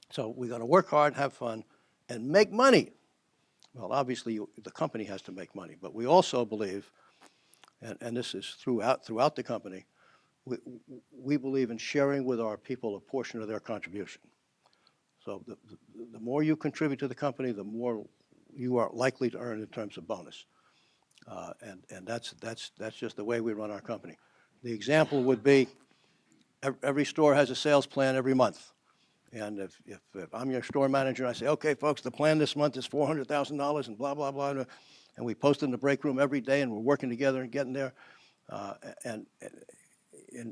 [SPEAKER 2] So we got to work hard, have fun, and make money. Well, obviously, the company has to make money, but we also believe, and this is throughout the company, we believe in sharing with our people a portion of their contribution. So the more you contribute to the company, the more you are likely to earn in terms of bonus. And that's just the way we run our company. The example would be every store has a sales plan every month. And if I'm your store manager and I say, okay, folks, the plan this month is $400,000 and blah, blah, blah, and we post in the break room every day and we're working together and getting there. And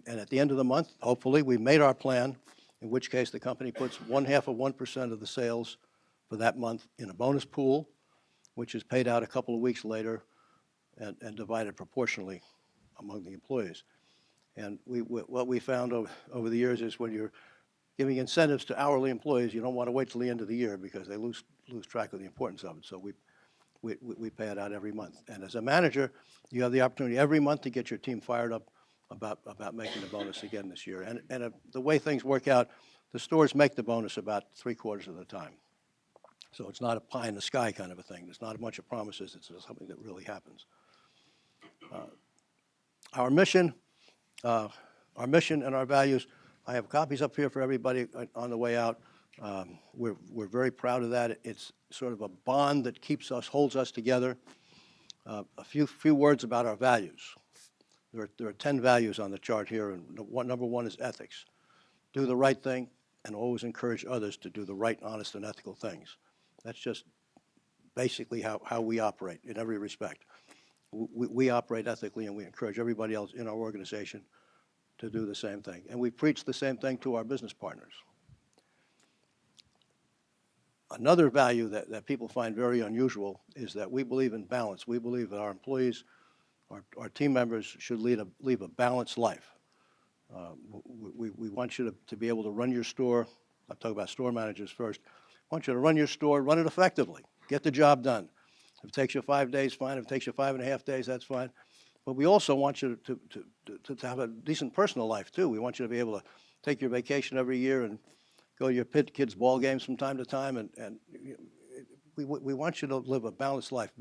[SPEAKER 2] at the end of the month, hopefully, we made our plan, in which case the company puts 0.5% of the sales for that month in a bonus pool, which is paid out a couple of weeks later and divided proportionally among the employees. And what we found over the years is when you're giving incentives to hourly employees, you don't want to wait till the end of the year because they lose track of the importance of it. So we pay it out every month. And as a manager, you have the opportunity every month to get your team fired up about making the bonus again this year. And the way things work out, the stores make the bonus about 3/4 of the time. So it's not a pie in the sky kind of a thing. There's not a bunch of promises. It's something that really happens. Our mission and our values, I have copies up here for everybody on the way out. We're very proud of that. It's sort of a bond that holds us together. A few words about our values. There are 10 values on the chart here, and number one is ethics. Do the right thing and always encourage others to do the right, honest, and ethical things. That's just basically how we operate in every respect. We operate ethically, and we encourage everybody else in our organization to do the same thing. And we preach the same thing to our business partners. Another value that people find very unusual is that we believe in balance. We believe that our employees, our team members should lead a balanced life. We want you to be able to run your store. I'll talk about store managers first. I want you to run your store, run it effectively, get the job done. If it takes you 5 days, fine. If it takes you 5.5 days, that's fine. But we also want you to have a decent personal life, too. We want you to be able to take your vacation every year and go to your kids' ball games from time to time. And we want you to live a balanced life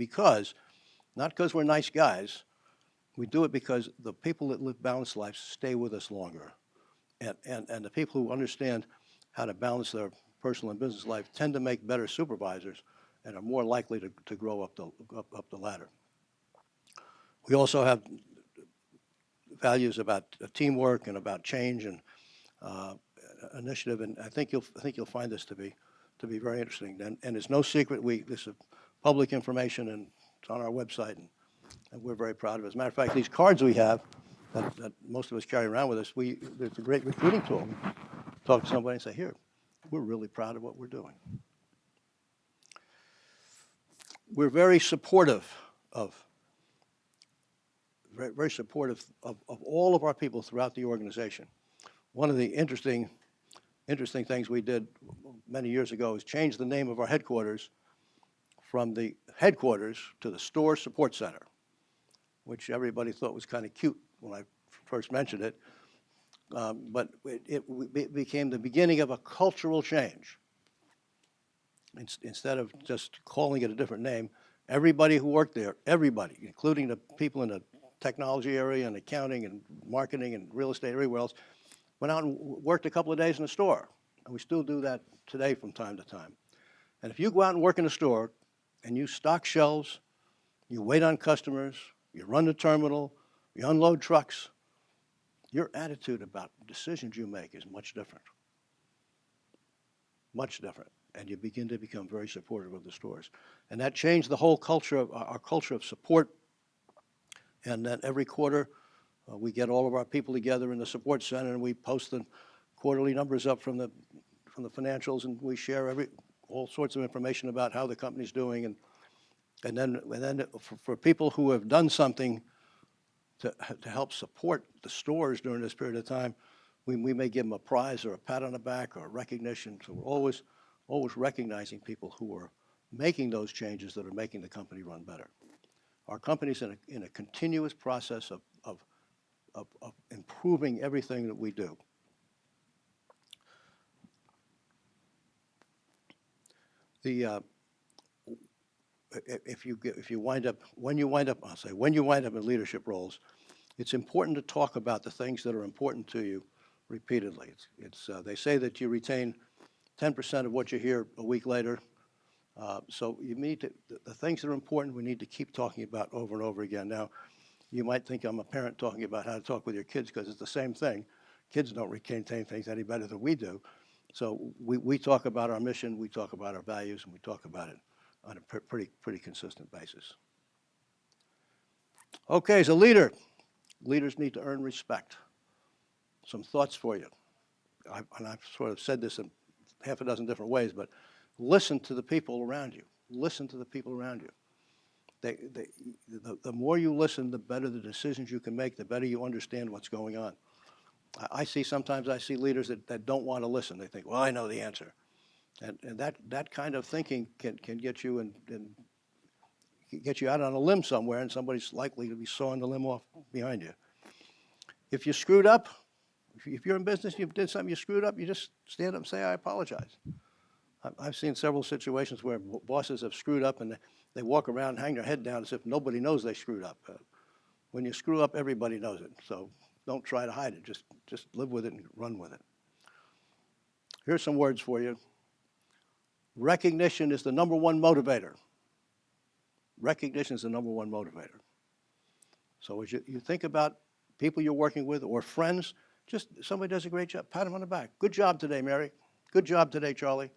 [SPEAKER 2] not because we're nice guys. We do it because the people that live balanced lives stay with us longer. And the people who understand how to balance their personal and business life tend to make better supervisors and are more likely to grow up the ladder. We also have values about teamwork and about change and initiative, and I think you'll find this to be very interesting. And it's no secret this is public information, and it's on our website, and we're very proud of it. As a matter of fact, these cards we have that most of us carry around with us, it's a great recruiting tool. Talk to somebody and say, here, we're really proud of what we're doing. We're very supportive of all of our people throughout the organization. One of the interesting things we did many years ago is change the name of our headquarters from the headquarters to the Store Support Center, which everybody thought was kind of cute when I first mentioned it. But it became the beginning of a cultural change. Instead of just calling it a different name, everybody who worked there, everybody, including the people in the technology area and accounting and marketing and real estate, everywhere else, went out and worked a couple of days in the store. And we still do that today from time to time. And if you go out and work in a store and you stock shelves, you wait on customers, you run the terminal, you unload trucks, your attitude about decisions you make is much different. Much different. And you begin to become very supportive of the stores. And that changed the whole culture of our culture of support. And then every quarter, we get all of our people together in the support center, and we post the quarterly numbers up from the financials, and we share all sorts of information about how the company's doing. And then for people who have done something to help support the stores during this period of time, we may give them a prize or a pat on the back or a recognition. So we're always recognizing people who are making those changes that are making the company run better. Our company's in a continuous process of improving everything that we do. When you wind up in leadership roles, it's important to talk about the things that are important to you repeatedly. They say that you retain 10% of what you hear a week later. So you need to, the things that are important, we need to keep talking about over and over again. Now, you might think I'm a parent talking about how to talk with your kids because it's the same thing. Kids don't retain things any better than we do. So we talk about our mission, we talk about our values, and we talk about it on a pretty consistent basis. Okay, as a leader, leaders need to earn respect. Some thoughts for you. And I've sort of said this in half a dozen different ways, but listen to the people around you. Listen to the people around you. The more you listen, the better the decisions you can make, the better you understand what's going on. Sometimes I see leaders that don't want to listen. They think, well, I know the answer. And that kind of thinking can get you and get you out on a limb somewhere, and somebody's likely to be sawing the limb off behind you. If you screwed up, if you're in business, you did something, you screwed up, you just stand up and say, I apologize. I've seen several situations where bosses have screwed up and they walk around and hang their head down as if nobody knows they screwed up. When you screw up, everybody knows it. So don't try to hide it. Just live with it and run with it. Here's some words for you. Recognition is the number one motivator. Recognition is the number one motivator. So as you think about people you're working with or friends, just somebody does a great job, pat them on the back. Good job today, Mary. Good job today, Charlie.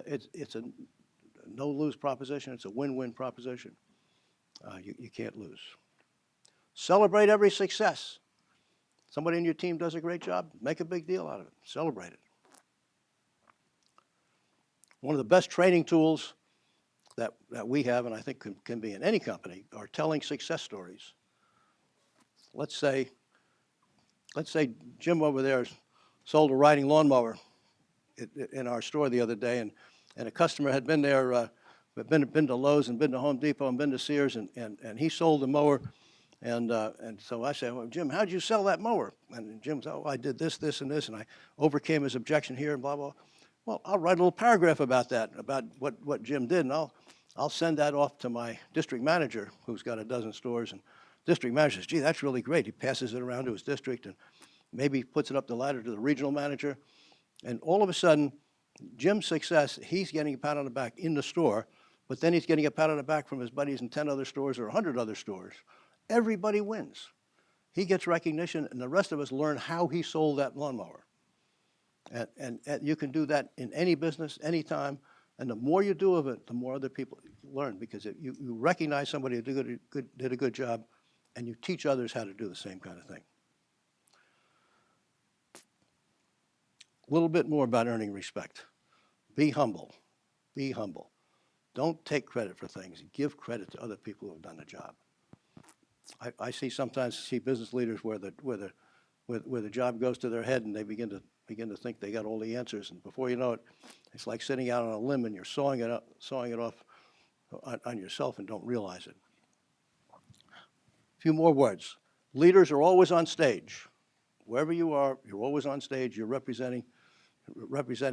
[SPEAKER 2] It's a no-lose proposition. It's a win-win proposition. You can't lose. Celebrate every success. Somebody in your team does a great job, make a big deal out of it. Celebrate it. One of the best training tools that we have, and I think can be in any company, are telling success stories. Let's say Jim over there sold a riding lawnmower in our store the other day, and a customer had been there, been to Lowe's and been to Home Depot and been to Sears, and he sold the mower, and so I said, well, Jim, how'd you sell that mower? And Jim said, oh, I did this, this, and this, and I overcame his objection here, and blah, blah. Well, I'll write a little paragraph about that, about what Jim did, and I'll send that off to my district manager, who's got a dozen stores, and district manager says, gee, that's really great. He passes it around to his district and maybe puts it up the ladder to the regional manager. And all of a sudden, Jim's success, he's getting a pat on the back in the store, but then he's getting a pat on the back from his buddies in 10 other stores or 100 other stores. Everybody wins. He gets recognition, and the rest of us learn how he sold that lawnmower. And you can do that in any business, anytime. And the more you do of it, the more other people learn, because you recognize somebody who did a good job, and you teach others how to do the same kind of thing. A little bit more about earning respect. Be humble. Be humble. Don't take credit for things. Give credit to other people who have done the job. I sometimes see business leaders where the job goes to their head and they begin to think they got all the answers, and before you know it, it's like sitting out on a limb and you're sawing it off on yourself and don't realize it. A few more words. Leaders are always on stage. Wherever you are, you're always on stage. You're representing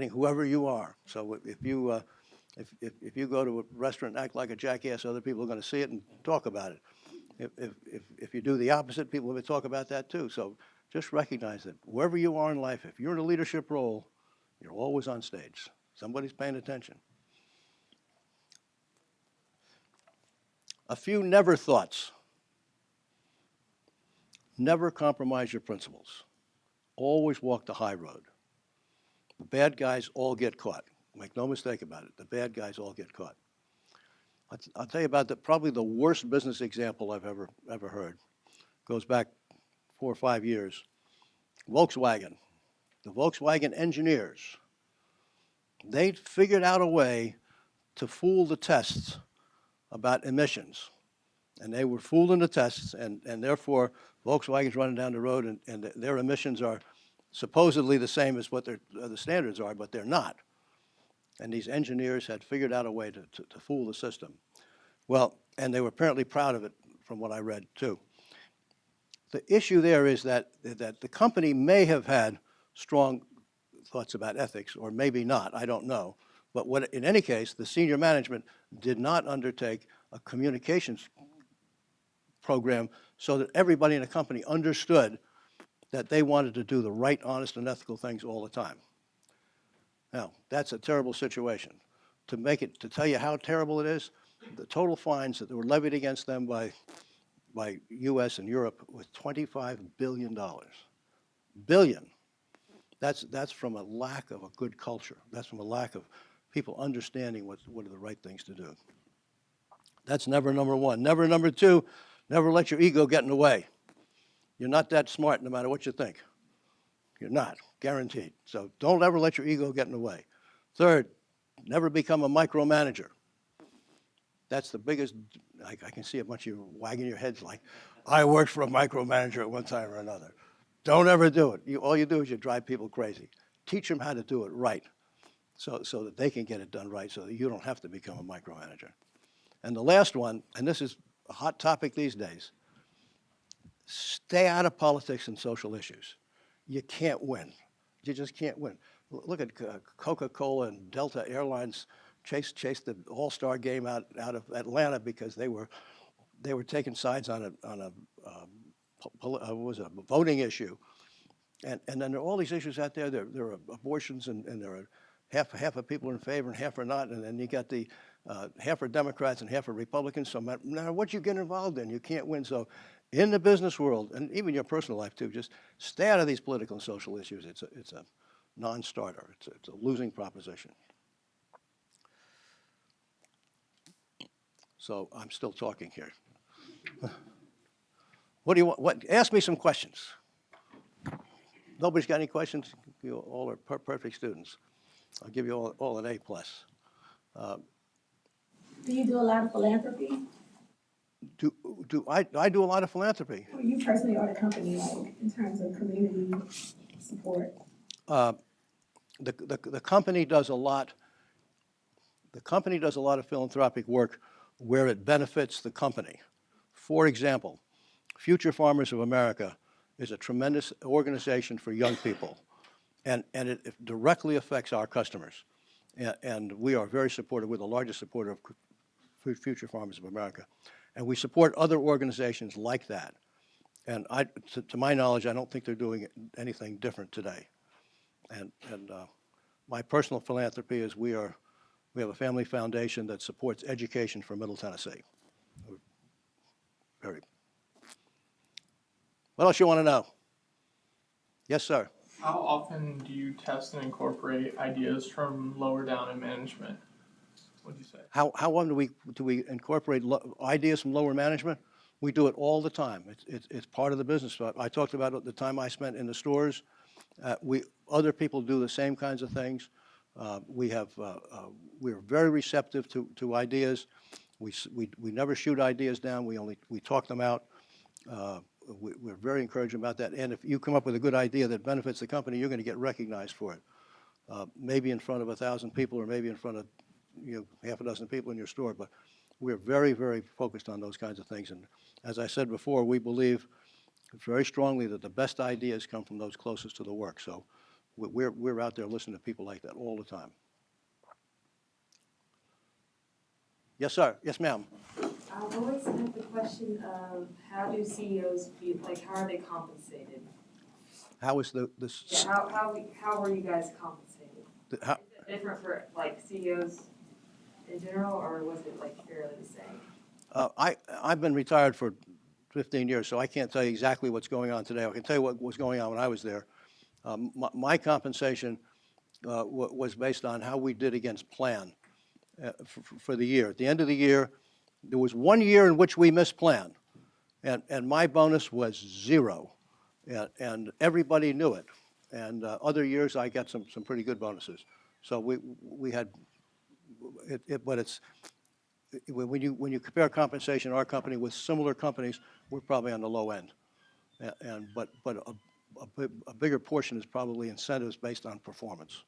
[SPEAKER 2] whoever you are. So if you go to a restaurant and act like a jackass, other people are going to see it and talk about it. If you do the opposite, people will talk about that too. So just recognize that wherever you are in life, if you're in a leadership role, you're always on stage. Somebody's paying attention. A few never thoughts. Never compromise your principles. Always walk the high road. The bad guys all get caught. Make no mistake about it. The bad guys all get caught. I'll tell you about probably the worst business example I've ever heard. Goes back 4 or 5 years. Volkswagen. The Volkswagen engineers, they figured out a way to fool the tests about emissions. And they were fooled in the tests, and therefore Volkswagen's running down the road, and their emissions are supposedly the same as what the standards are, but they're not. And these engineers had figured out a way to fool the system. Well, and they were apparently proud of it from what I read too. The issue there is that the company may have had strong thoughts about ethics, or maybe not, I don't know. But in any case, the senior management did not undertake a communications program so that everybody in the company understood that they wanted to do the right, honest, and ethical things all the time. Now, that's a terrible situation. To tell you how terrible it is, the total fines that were levied against them by US and Europe was $25 billion. Billion. That's from a lack of a good culture. That's from a lack of people understanding what are the right things to do. That's never number one. Never number two, never let your ego get in the way. You're not that smart no matter what you think. You're not, guaranteed. So don't ever let your ego get in the way. Third, never become a micromanager. That's the biggest, I can see a bunch of you wagging your heads like, I worked for a micromanager at one time or another. Don't ever do it. All you do is you drive people crazy. Teach them how to do it right so that they can get it done right so that you don't have to become a micromanager. And the last one, and this is a hot topic these days, stay out of politics and social issues. You can't win. You just can't win. Look at Coca-Cola and Delta Airlines chased the All-Star game out of Atlanta because they were taking sides on a voting issue. And then there are all these issues out there. There are abortions, and there are half of people are in favor and half are not. And then you got the half are Democrats and half are Republicans. So no matter what you get involved in, you can't win. So in the business world, and even your personal life too, just stay out of these political and social issues. It's a non-starter. It's a losing proposition. So I'm still talking here. What do you want? Ask me some questions. Nobody's got any questions? You all are perfect students. I'll give you all an A+.
[SPEAKER 4] Do you do a lot of philanthropy?
[SPEAKER 2] I do a lot of philanthropy.
[SPEAKER 4] Or you personally or the company, like, in terms of community support?
[SPEAKER 2] The company does a lot. The company does a lot of philanthropic work where it benefits the company. For example, Future Farmers of America is a tremendous organization for young people, and it directly affects our customers. And we are very supportive. We're the largest supporter of Future Farmers of America. And we support other organizations like that. And to my knowledge, I don't think they're doing anything different today. And my personal philanthropy is we have a family foundation that supports education for Middle Tennessee. What else you want to know? Yes, sir.
[SPEAKER 6] How often do you test and incorporate ideas from lower down in management? What'd you say?
[SPEAKER 2] How often do we incorporate ideas from lower management? We do it all the time. It's part of the business. I talked about the time I spent in the stores. Other people do the same kinds of things. We're very receptive to ideas. We never shoot ideas down. We talk them out. We're very encouraging about that. And if you come up with a good idea that benefits the company, you're going to get recognized for it. Maybe in front of 1,000 people, or maybe in front of half a dozen people in your store. But we're very, very focused on those kinds of things. And as I said before, we believe very strongly that the best ideas come from those closest to the work. So we're out there listening to people like that all the time. Yes, sir. Yes, ma'am.
[SPEAKER 7] I've always had the question of how do CEOs feel, like how are they compensated?
[SPEAKER 2] How is
[SPEAKER 7] How were you guys compensated? Is it different for like CEOs in general, or was it like fairly the same?
[SPEAKER 2] I've been retired for 15 years, so I can't tell you exactly what's going on today. I can tell you what was going on when I was there. My compensation was based on how we did against plan for the year. At the end of the year, there was 1 year in which we missed plan, and my bonus was 0, and everybody knew it. And other years, I got some pretty good bonuses. So we had but it's when you compare compensation in our company with similar companies, we're probably on the low end, but a bigger portion is probably incentives based on performance.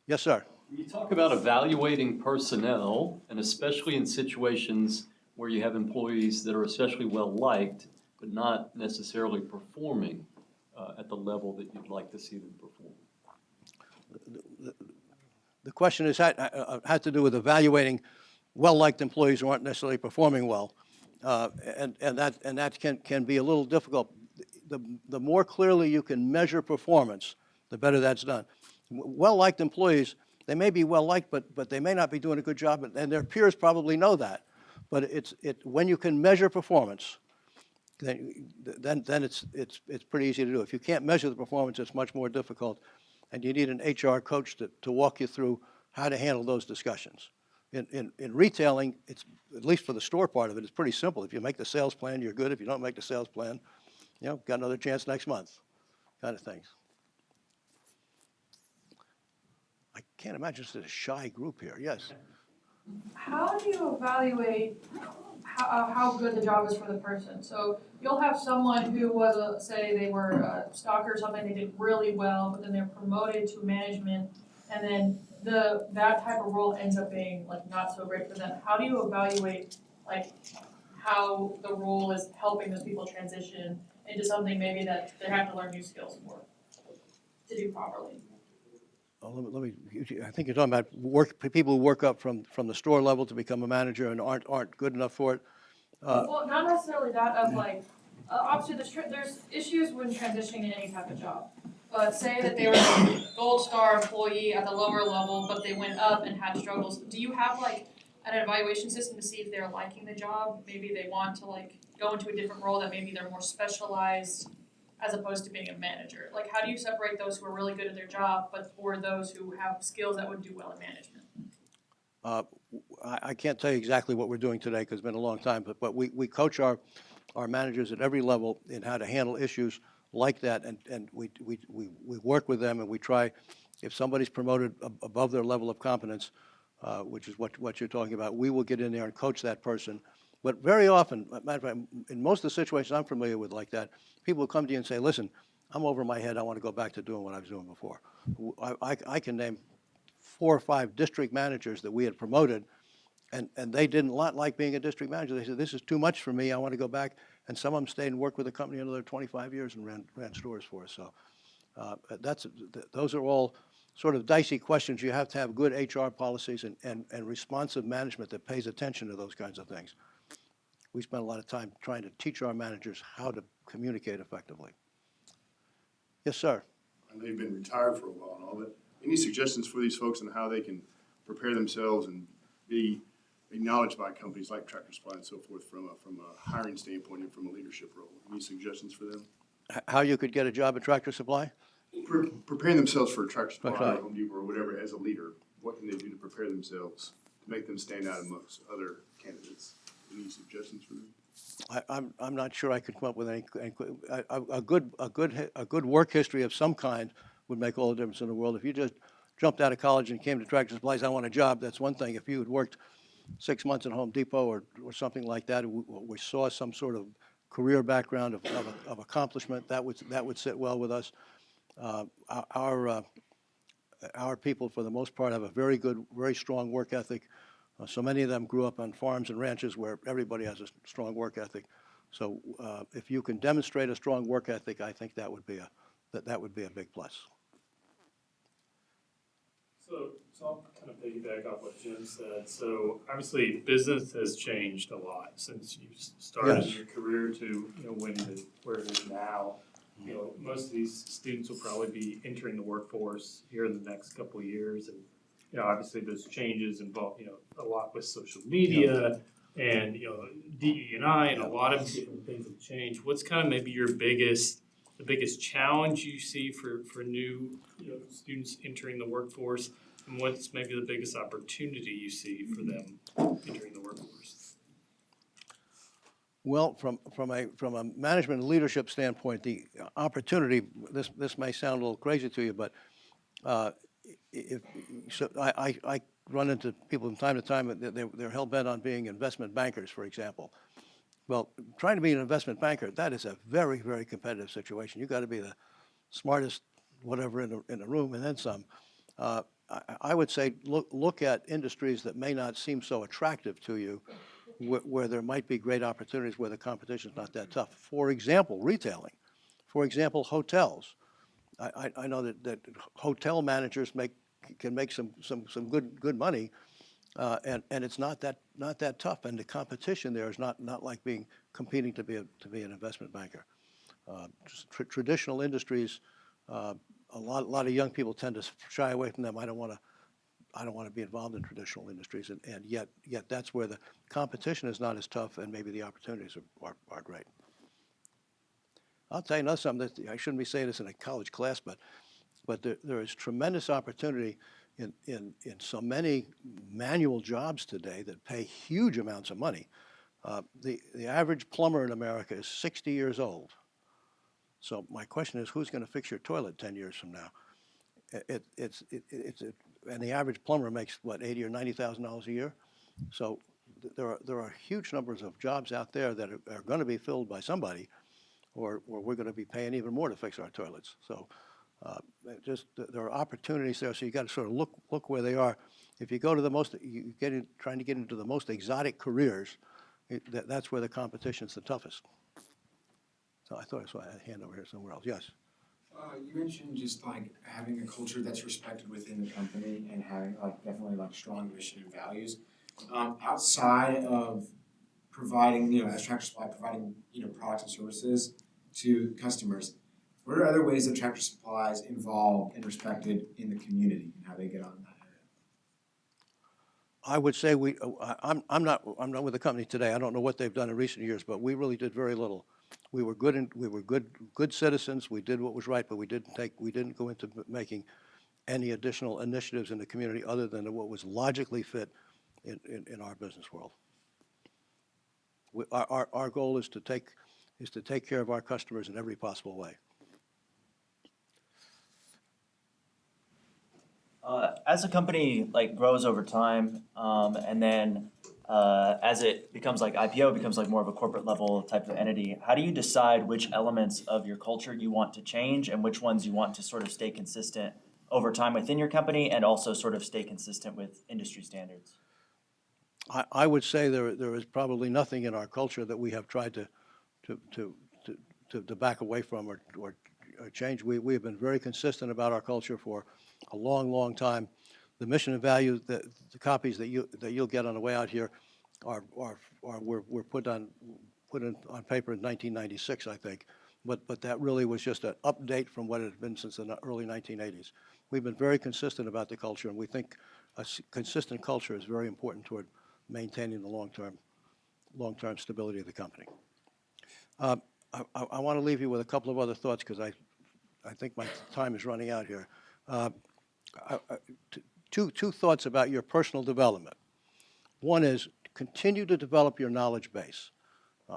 [SPEAKER 2] Yes, sir.
[SPEAKER 8] You talk about evaluating personnel, and especially in situations where you have employees that are especially well-liked, but not necessarily performing at the level that you'd like to see them perform.
[SPEAKER 2] The question had to do with evaluating well-liked employees who aren't necessarily performing well, and that can be a little difficult. The more clearly you can measure performance, the better that's done. Well-liked employees, they may be well-liked, but they may not be doing a good job, and their peers probably know that. But when you can measure performance, then it's pretty easy to do. If you can't measure the performance, it's much more difficult, and you need an HR coach to walk you through how to handle those discussions. In retailing, it's, at least for the store part of it, it's pretty simple. If you make the sales plan, you're good. If you don't make the sales plan, got another chance next month, kind of things. I can't imagine it's a shy group here. Yes.
[SPEAKER 9] How do you evaluate how good the job is for the person? So you'll have someone who was, say they were a stalker or something, they did really well, but then they're promoted to management, and then that type of role ends up being like not so great for them. How do you evaluate like how the role is helping those people transition into something maybe that they have to learn new skills for to do properly?
[SPEAKER 2] I think you're talking about people who work up from the store level to become a manager and aren't good enough for it.
[SPEAKER 9] Well, not necessarily that of like, obviously there's issues when transitioning to any type of job. But say that they were a gold star employee at the lower level, but they went up and had struggles. Do you have like an evaluation system to see if they're liking the job? Maybe they want to like go into a different role that maybe they're more specialized as opposed to being a manager. Like, how do you separate those who are really good at their job, but for those who have skills that would do well in management?
[SPEAKER 2] I can't tell you exactly what we're doing today because it's been a long time, but we coach our managers at every level in how to handle issues like that, and we work with them, and we try, if somebody's promoted above their level of competence, which is what you're talking about, we will get in there and coach that person. But very often, matter of fact, in most of the situations I'm familiar with like that, people will come to you and say, listen, I'm over my head, I want to go back to doing what I was doing before. I can name 4 or 5 district managers that we had promoted, and they didn't like being a district manager. They said, this is too much for me, I want to go back. And some of them stayed and worked with the company another 25 years and ran stores for us. So those are all sort of dicey questions. You have to have good HR policies and responsive management that pays attention to those kinds of things. We spend a lot of time trying to teach our managers how to communicate effectively. Yes, sir.
[SPEAKER 10] I know you've been retired for a while and all, but any suggestions for these folks on how they can prepare themselves and be acknowledged by companies like Tractor Supply and so forth from a hiring standpoint and from a leadership role? Any suggestions for them?
[SPEAKER 2] How you could get a job at Tractor Supply?
[SPEAKER 10] Preparing themselves for Tractor Supply
[SPEAKER 2] Right.
[SPEAKER 10] or Home Depot or whatever as a leader, what can they do to prepare themselves to make them stand out amongst other candidates? Any suggestions for them?
[SPEAKER 2] I'm not sure I could come up with any. A good work history of some kind would make all the difference in the world. If you just jumped out of college and came to Tractor Supply, I want a job, that's one thing. If you had worked 6 months at Home Depot or something like that, we saw some sort of career background of accomplishment, that would sit well with us. Our people, for the most part, have a very good, very strong work ethic. So many of them grew up on farms and ranches where everybody has a strong work ethic. So if you can demonstrate a strong work ethic, I think that would be a big plus.
[SPEAKER 11] So I'll kind of piggyback off what Jim said. So obviously, business has changed a lot since you started
[SPEAKER 2] Yes.
[SPEAKER 11] your career to where it is now. Most of these students will probably be entering the workforce here in the next couple of years, and obviously those changes involve a lot with social media and DE&I and a lot of different things have changed. What's kind of maybe the biggest challenge you see for new students entering the workforce, and what's maybe the biggest opportunity you see for them entering the workforce?
[SPEAKER 2] Well, from a management and leadership standpoint, the opportunity, this may sound a little crazy to you, but I run into people from time to time that they're hell-bent on being investment bankers, for example. Well, trying to be an investment banker, that is a very, very competitive situation. You've got to be the smartest whatever in the room and then some. I would say look at industries that may not seem so attractive to you, where there might be great opportunities where the competition is not that tough. For example, retailing. For example, hotels. I know that hotel managers can make some good money, and it's not that tough. And the competition there is not like competing to be an investment banker. Traditional industries, a lot of young people tend to shy away from them. I don't want to be involved in traditional industries, and yet that's where the competition is not as tough, and maybe the opportunities are great. I'll tell you another something that I shouldn't be saying this in a college class, but there is tremendous opportunity in so many manual jobs today that pay huge amounts of money. The average plumber in America is 60 years old. So my question is, who's going to fix your toilet 10 years from now? And the average plumber makes what, $80,000 or $90,000 a year. So there are huge numbers of jobs out there that are going to be filled by somebody, or we're going to be paying even more to fix our toilets. So there are opportunities there. So you got to sort of look where they are. If you go to trying to get into the most exotic careers, that's where the competition's the toughest. So I thought I saw a hand over here somewhere else. Yes.
[SPEAKER 12] You mentioned just like having a culture that's respected within the company and having like definitely like strong mission and values. Outside of providing, as Tractor Supply providing, products and services to customers, what are other ways that Tractor Supply is involved and respected in the community and how they get on in that area?
[SPEAKER 2] I would say I'm not with the company today. I don't know what they've done in recent years, but we really did very little. We were good citizens. We did what was right, but we didn't go into making any additional initiatives in the community other than what was logically fit in our business world. Our goal is to take care of our customers in every possible way.
[SPEAKER 13] As a company like grows over time, and then as it becomes like IPO, becomes like more of a corporate level type of entity, how do you decide which elements of your culture you want to change and which ones you want to sort of stay consistent over time within your company and also sort of stay consistent with industry standards?
[SPEAKER 2] I would say there is probably nothing in our culture that we have tried to back away from or change. We have been very consistent about our culture for a long time. The mission and values, the copies that you'll get on the way out here, were put on paper in 1996, I think. But that really was just an update from what it had been since the early 1980s. We've been very consistent about the culture, and we think a consistent culture is very important toward maintaining the long-term stability of the company. I want to leave you with a couple of other thoughts because I think my time is running out here. Two thoughts about your personal development. One is continue to develop your knowledge base.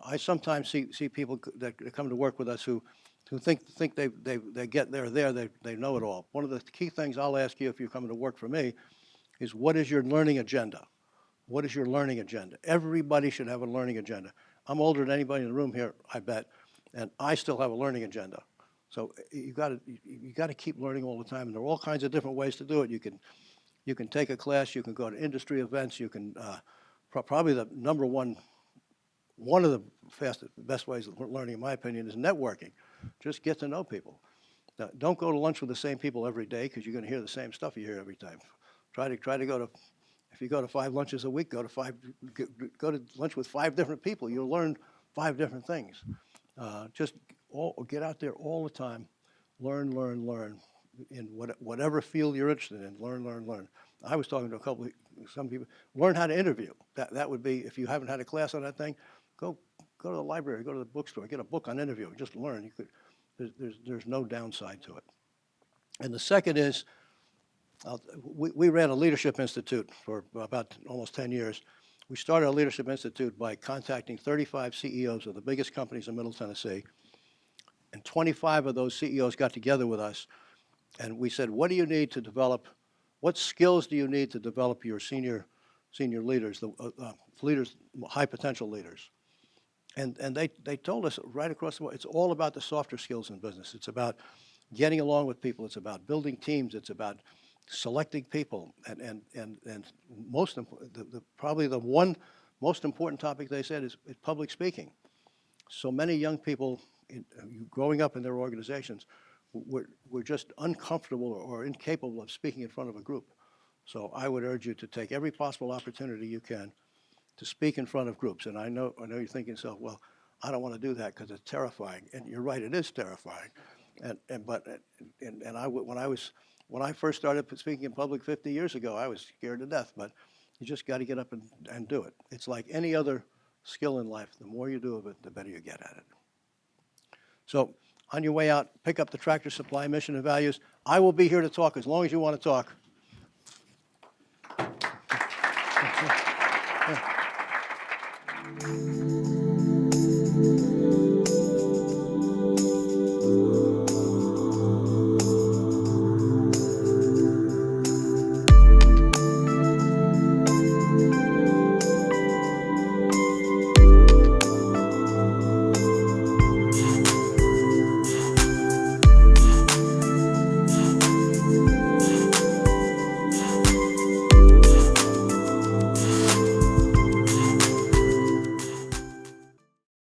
[SPEAKER 2] I sometimes see people that come to work with us who think they know it all. One of the key things I'll ask you if you're coming to work for me is, what is your learning agenda? What is your learning agenda? Everybody should have a learning agenda. I'm older than anybody in the room here, I bet, and I still have a learning agenda. So you got to keep learning all the time, and there are all kinds of different ways to do it. You can take a class, you can go to industry events, you can probably the number one of the best ways of learning, in my opinion, is networking. Just get to know people. Now, don't go to lunch with the same people every day because you're going to hear the same stuff you hear every time. Try to go to, if you go to 5 lunches a week, go to lunch with 5 different people. You'll learn 5 different things. Just get out there all the time. Learn in whatever field you're interested in. Learn. I was talking to some people. Learn how to interview. That would be, if you haven't had a class on that thing, go to the library, go to the bookstore, get a book on interviewing. Just learn. There's no downside to it. And the second is, we ran a leadership institute for about almost 10 years. We started a leadership institute by contacting 35 CEOs of the biggest companies in Middle Tennessee, and 25 of those CEOs got together with us, and we said, what do you need to develop, what skills do you need to develop your senior leaders, the leaders, high potential leaders? And they told us right across the board, it's all about the softer skills in business. It's about getting along with people. It's about building teams. It's about selecting people. And probably the one most important topic they said is public speaking. So many young people growing up in their organizations were just uncomfortable or incapable of speaking in front of a group. So I would urge you to take every possible opportunity you can to speak in front of groups. And I know you're thinking to yourself, well, I don't want to do that because it's terrifying. And you're right, it is terrifying. When I first started speaking in public 50 years ago, I was scared to death, but you just got to get up and do it. It's like any other skill in life. The more you do of it, the better you get at it. So on your way out, pick up the Tractor Supply mission and values. I will be here to talk as long as you want to talk.
[SPEAKER 12] Yeah.